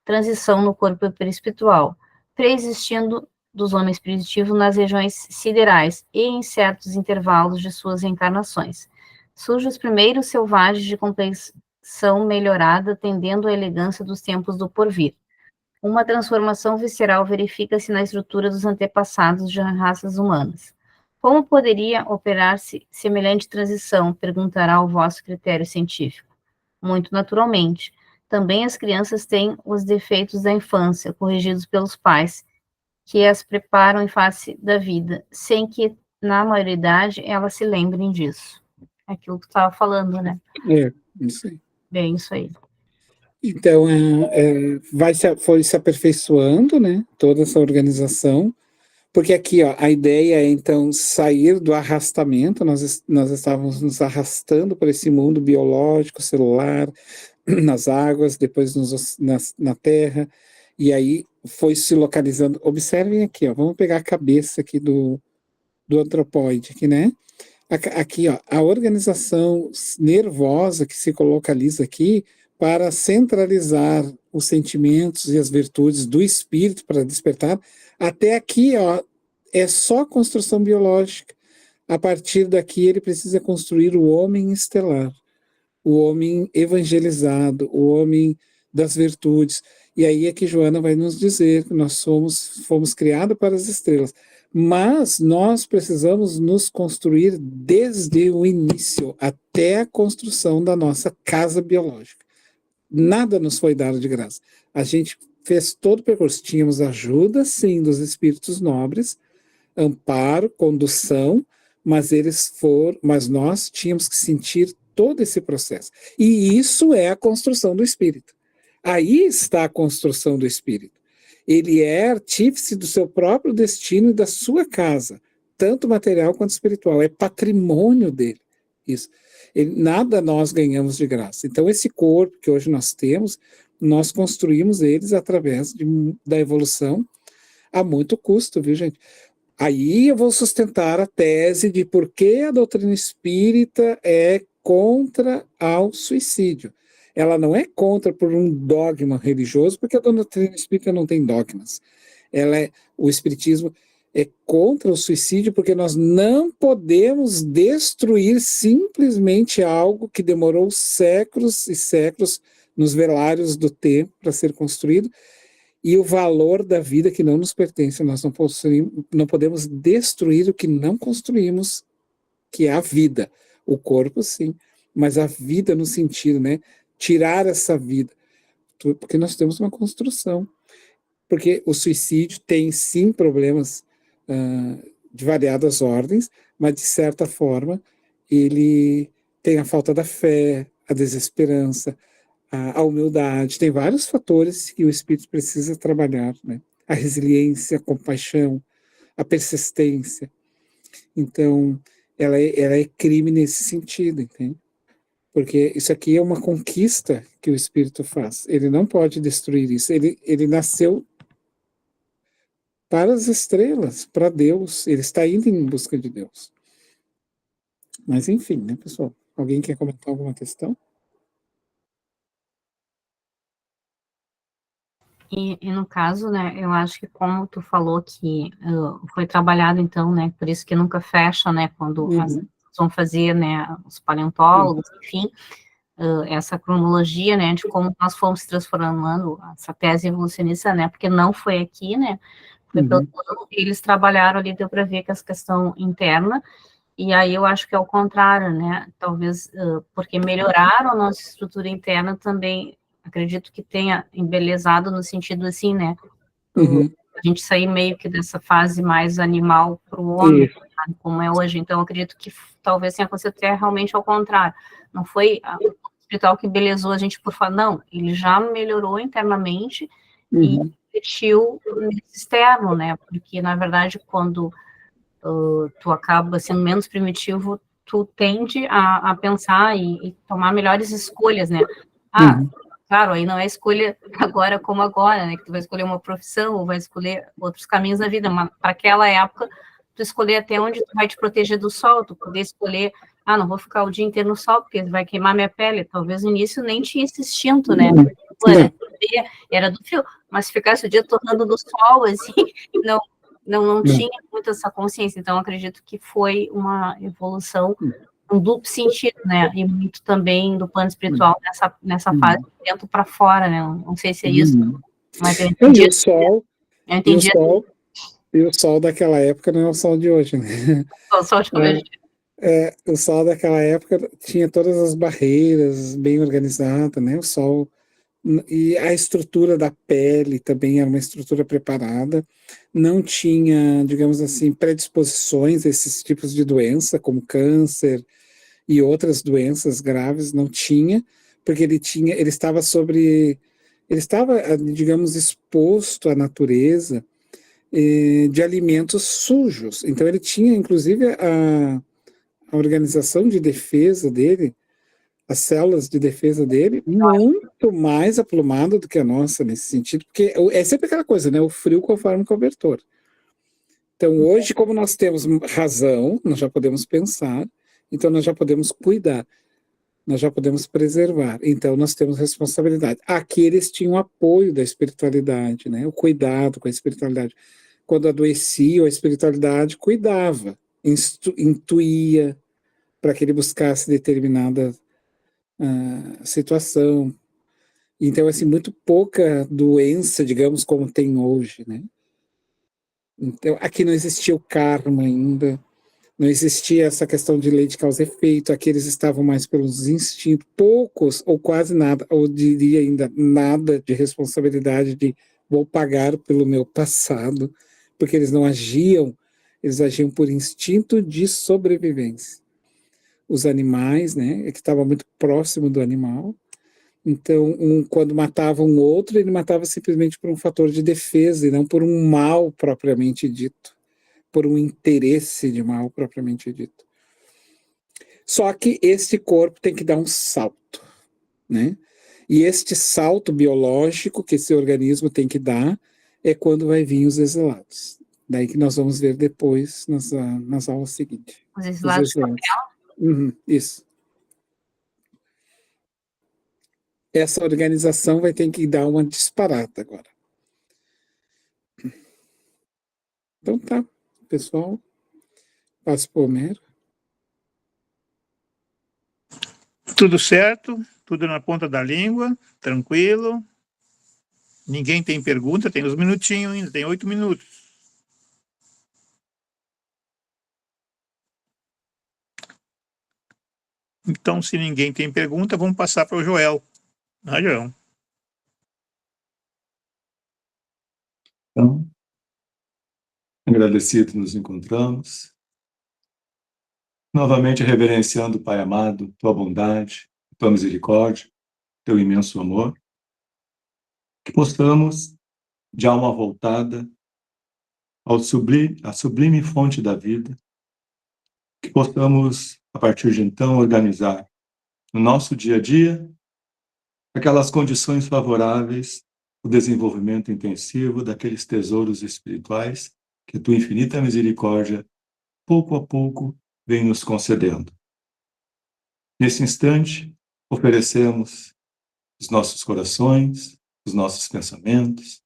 transição no corpo perispiritual, preexistindo dos homens primitivos nas regiões siderais e em certos intervalos de suas reencarnações. Surgem os primeiros selvagens de complexão melhorada, tendendo à elegância dos tempos do porvir. Uma transformação visceral verifica-se na estrutura dos antepassados de raças humanas. Como poderia operar-se semelhante transição? Perguntará o vosso critério científico. Muito naturalmente. Também as crianças têm os defeitos da infância, corrigidos pelos pais, que as preparam em face da vida, sem que, na maioridade, elas se lembrem disso. É aquilo que tu estava falando, né? Isso aí. Bem, isso aí. Então, foi se aperfeiçoando, né, toda essa organização, porque aqui, ó, a ideia é, então, sair do arrastamento, nós estávamos nos arrastando para esse mundo biológico, celular, nas águas, depois na terra, e aí foi se localizando. Observem aqui, ó, vamos pegar a cabeça aqui do antropóide, aqui, né? Aqui, ó, a organização nervosa que se localiza aqui para centralizar os sentimentos e as virtudes do espírito para despertar, até aqui, ó, é só construção biológica. A partir daqui ele precisa construir o homem estelar, o homem evangelizado, o homem das virtudes. E aí é que Joana vai nos dizer que nós fomos criados para as estrelas. Mas nós precisamos nos construir desde o início até a construção da nossa casa biológica. Nada nos foi dado de graça. A gente fez todo o percurso. Tínhamos ajuda, sim, dos espíritos nobres, amparo, condução, mas nós tínhamos que sentir todo esse processo. E isso é a construção do espírito. Aí está a construção do espírito. Ele é artífice do seu próprio destino e da sua casa, tanto material quanto espiritual. É patrimônio dele. Isso. Nada nós ganhamos de graça. Então, esse corpo que hoje nós temos, nós construímos eles através da evolução a muito custo, viu, gente? Aí eu vou sustentar a tese de por que a doutrina espírita é contra ao suicídio. Ela não é contra por um dogma religioso, porque a doutrina espírita não tem dogmas. O espiritismo é contra o suicídio porque nós não podemos destruir simplesmente algo que demorou séculos e séculos nos velários do tempo para ser construído, e o valor da vida que não nos pertence. Nós não podemos destruir o que não construímos, que é a vida. O corpo, sim, mas a vida no sentido, né? Tirar essa vida, porque nós temos uma construção. Porque o suicídio tem, sim, problemas de variadas ordens, mas, de certa forma, ele tem a falta da fé, a desesperança, a humildade, tem vários fatores que o espírito precisa trabalhar, né? A resiliência, a compaixão, a persistência. Então, ela é crime nesse sentido, entende? Porque isso aqui é uma conquista que o espírito faz. Ele não pode destruir isso. Ele nasceu para as estrelas, para Deus. Ele está indo em busca de Deus. Mas, enfim, né, pessoal? Alguém quer comentar alguma questão? E no caso, né, eu acho que como tu falou que foi trabalhado, então, né, por isso que nunca fecha, né, quando vão fazer, né, os paleontólogos, enfim, essa cronologia, né, de como nós fomos se transformando, essa tese evolucionista, né, porque não foi aqui, né, foi pelo plano, eles trabalharam ali, deu para ver que essa questão interna, e aí eu acho que é o contrário, né, talvez porque melhoraram a nossa estrutura interna também, acredito que tenha embelezado no sentido assim, né, a gente sair meio que dessa fase mais animal para o homem, sabe, como é hoje. Então, acredito que talvez tenha acontecido até realmente ao contrário. Não foi o hospital que belezou a gente por falar, não, ele já melhorou internamente e refletiu nesse externo, né, porque, na verdade, quando tu acaba sendo menos primitivo, tu tende a pensar e tomar melhores escolhas, né. Claro, aí não é escolha agora como agora, né, que tu vai escolher uma profissão ou vai escolher outros caminhos da vida, mas para aquela época, tu escolher até onde tu vai te proteger do sol, tu poder escolher, não vou ficar o dia inteiro no sol, porque vai queimar minha pele, talvez no início nem tinha esse instinto, né, era do frio, mas se ficasse o dia tornando no sol, assim, não tinha muito essa consciência, então acredito que foi uma evolução um duplo sentido, né, e muito também do plano espiritual nessa fase de dentro para fora, né, não sei se é isso, mas eu entendi. E o sol daquela época não é o sol de hoje, né? O sol de hoje. O sol daquela época tinha todas as barreiras bem organizadas, né, o sol E a estrutura da pele também era uma estrutura preparada, não tinha, digamos assim, predisposições a esses tipos de doença, como câncer e outras doenças graves, não tinha, porque ele estava digamos, exposto à natureza de alimentos sujos. Então ele tinha, inclusive, a organização de defesa dele, as células de defesa dele, muito mais aplumada do que a nossa nesse sentido, porque é sempre aquela coisa, né? O frio conforme o cobertor. Então, hoje, como nós temos razão, nós já podemos pensar, então nós já podemos cuidar, nós já podemos preservar, então nós temos responsabilidade. Aqui eles tinham o apoio da espiritualidade, né? O cuidado com a espiritualidade. Quando adoecia, a espiritualidade cuidava, intuía para que ele buscasse determinada situação. Então, assim, muito pouca doença, digamos, como tem hoje, né? Então, aqui não existia o karma ainda, não existia essa questão de lei de causa e efeito, aqui eles estavam mais pelos instintos, poucos ou quase nada, ou diria ainda nada de responsabilidade de vou pagar pelo meu passado, porque eles não agiam, eles agiam por instinto de sobrevivência. Os animais, né, que estava muito próximo do animal. Então, quando matava um outro, ele matava simplesmente por um fator de defesa e não por um mal propriamente dito, por um interesse de mal propriamente dito. Só que este corpo tem que dar um salto, né? E este salto biológico que esse organismo tem que dar é quando vai vir os exilados. Daí que nós vamos ver depois nas aulas seguintes. Os exilados de papel? Isso. Essa organização vai ter que dar uma disparada agora. Então tá, pessoal. Passo para o Homero. Tudo certo, tudo na ponta da língua, tranquilo. Ninguém tem pergunta, tem uns minutinhos ainda, tem 8 minutos. Então, se ninguém tem pergunta, vamos passar para o Joel. Joel. Então, agradecido nos encontramos. Novamente reverenciando, Pai amado, tua bondade, tua misericórdia, teu imenso amor. Que possamos, de alma voltada à sublime fonte da vida, que possamos, a partir de então, organizar no nosso dia a dia aquelas condições favoráveis ao desenvolvimento intensivo daqueles tesouros espirituais que a tua infinita misericórdia, pouco a pouco, vem nos concedendo. Nesse instante, oferecemos os nossos corações, os nossos pensamentos,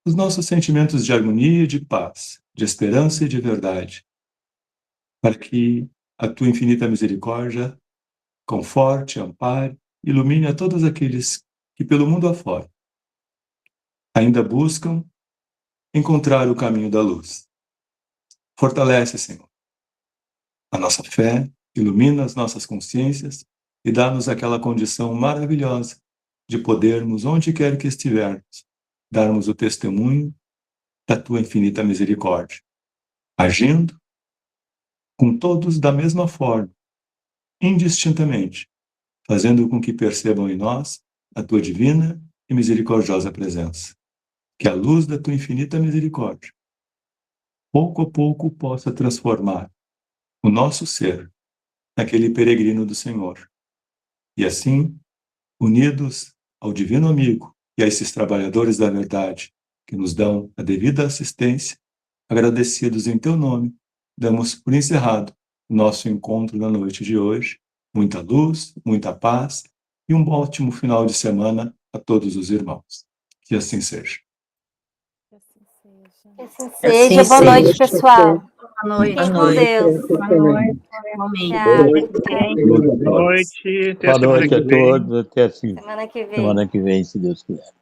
os nossos sentimentos de harmonia e de paz, de esperança e de verdade, para que a tua infinita misericórdia conforte, ampare, ilumine a todos aqueles que pelo mundo afora ainda buscam encontrar o caminho da luz. Fortalece, Senhor, a nossa fé, ilumina as nossas consciências e dá-nos aquela condição maravilhosa de podermos, onde quer que estivermos, darmos o testemunho da tua infinita misericórdia, agindo com todos da mesma forma, indistintamente, fazendo com que percebam em nós a tua divina e misericordiosa presença. Que a luz da tua infinita misericórdia, pouco a pouco, possa transformar o nosso ser naquele peregrino do Senhor. E assim, unidos ao Divino Amigo e a esses trabalhadores da verdade que nos dão a devida assistência, agradecidos em teu nome, damos por encerrado o nosso encontro na noite de hoje. Muita luz, muita paz e um ótimo final de semana a todos os irmãos. Que assim seja. Que assim seja. Boa noite, pessoal. Boa noite. Fiquem com Deus. Boa noite. Boa noite. Até Boa noite a todos. Até semana que vem. Semana que vem, se Deus quiser.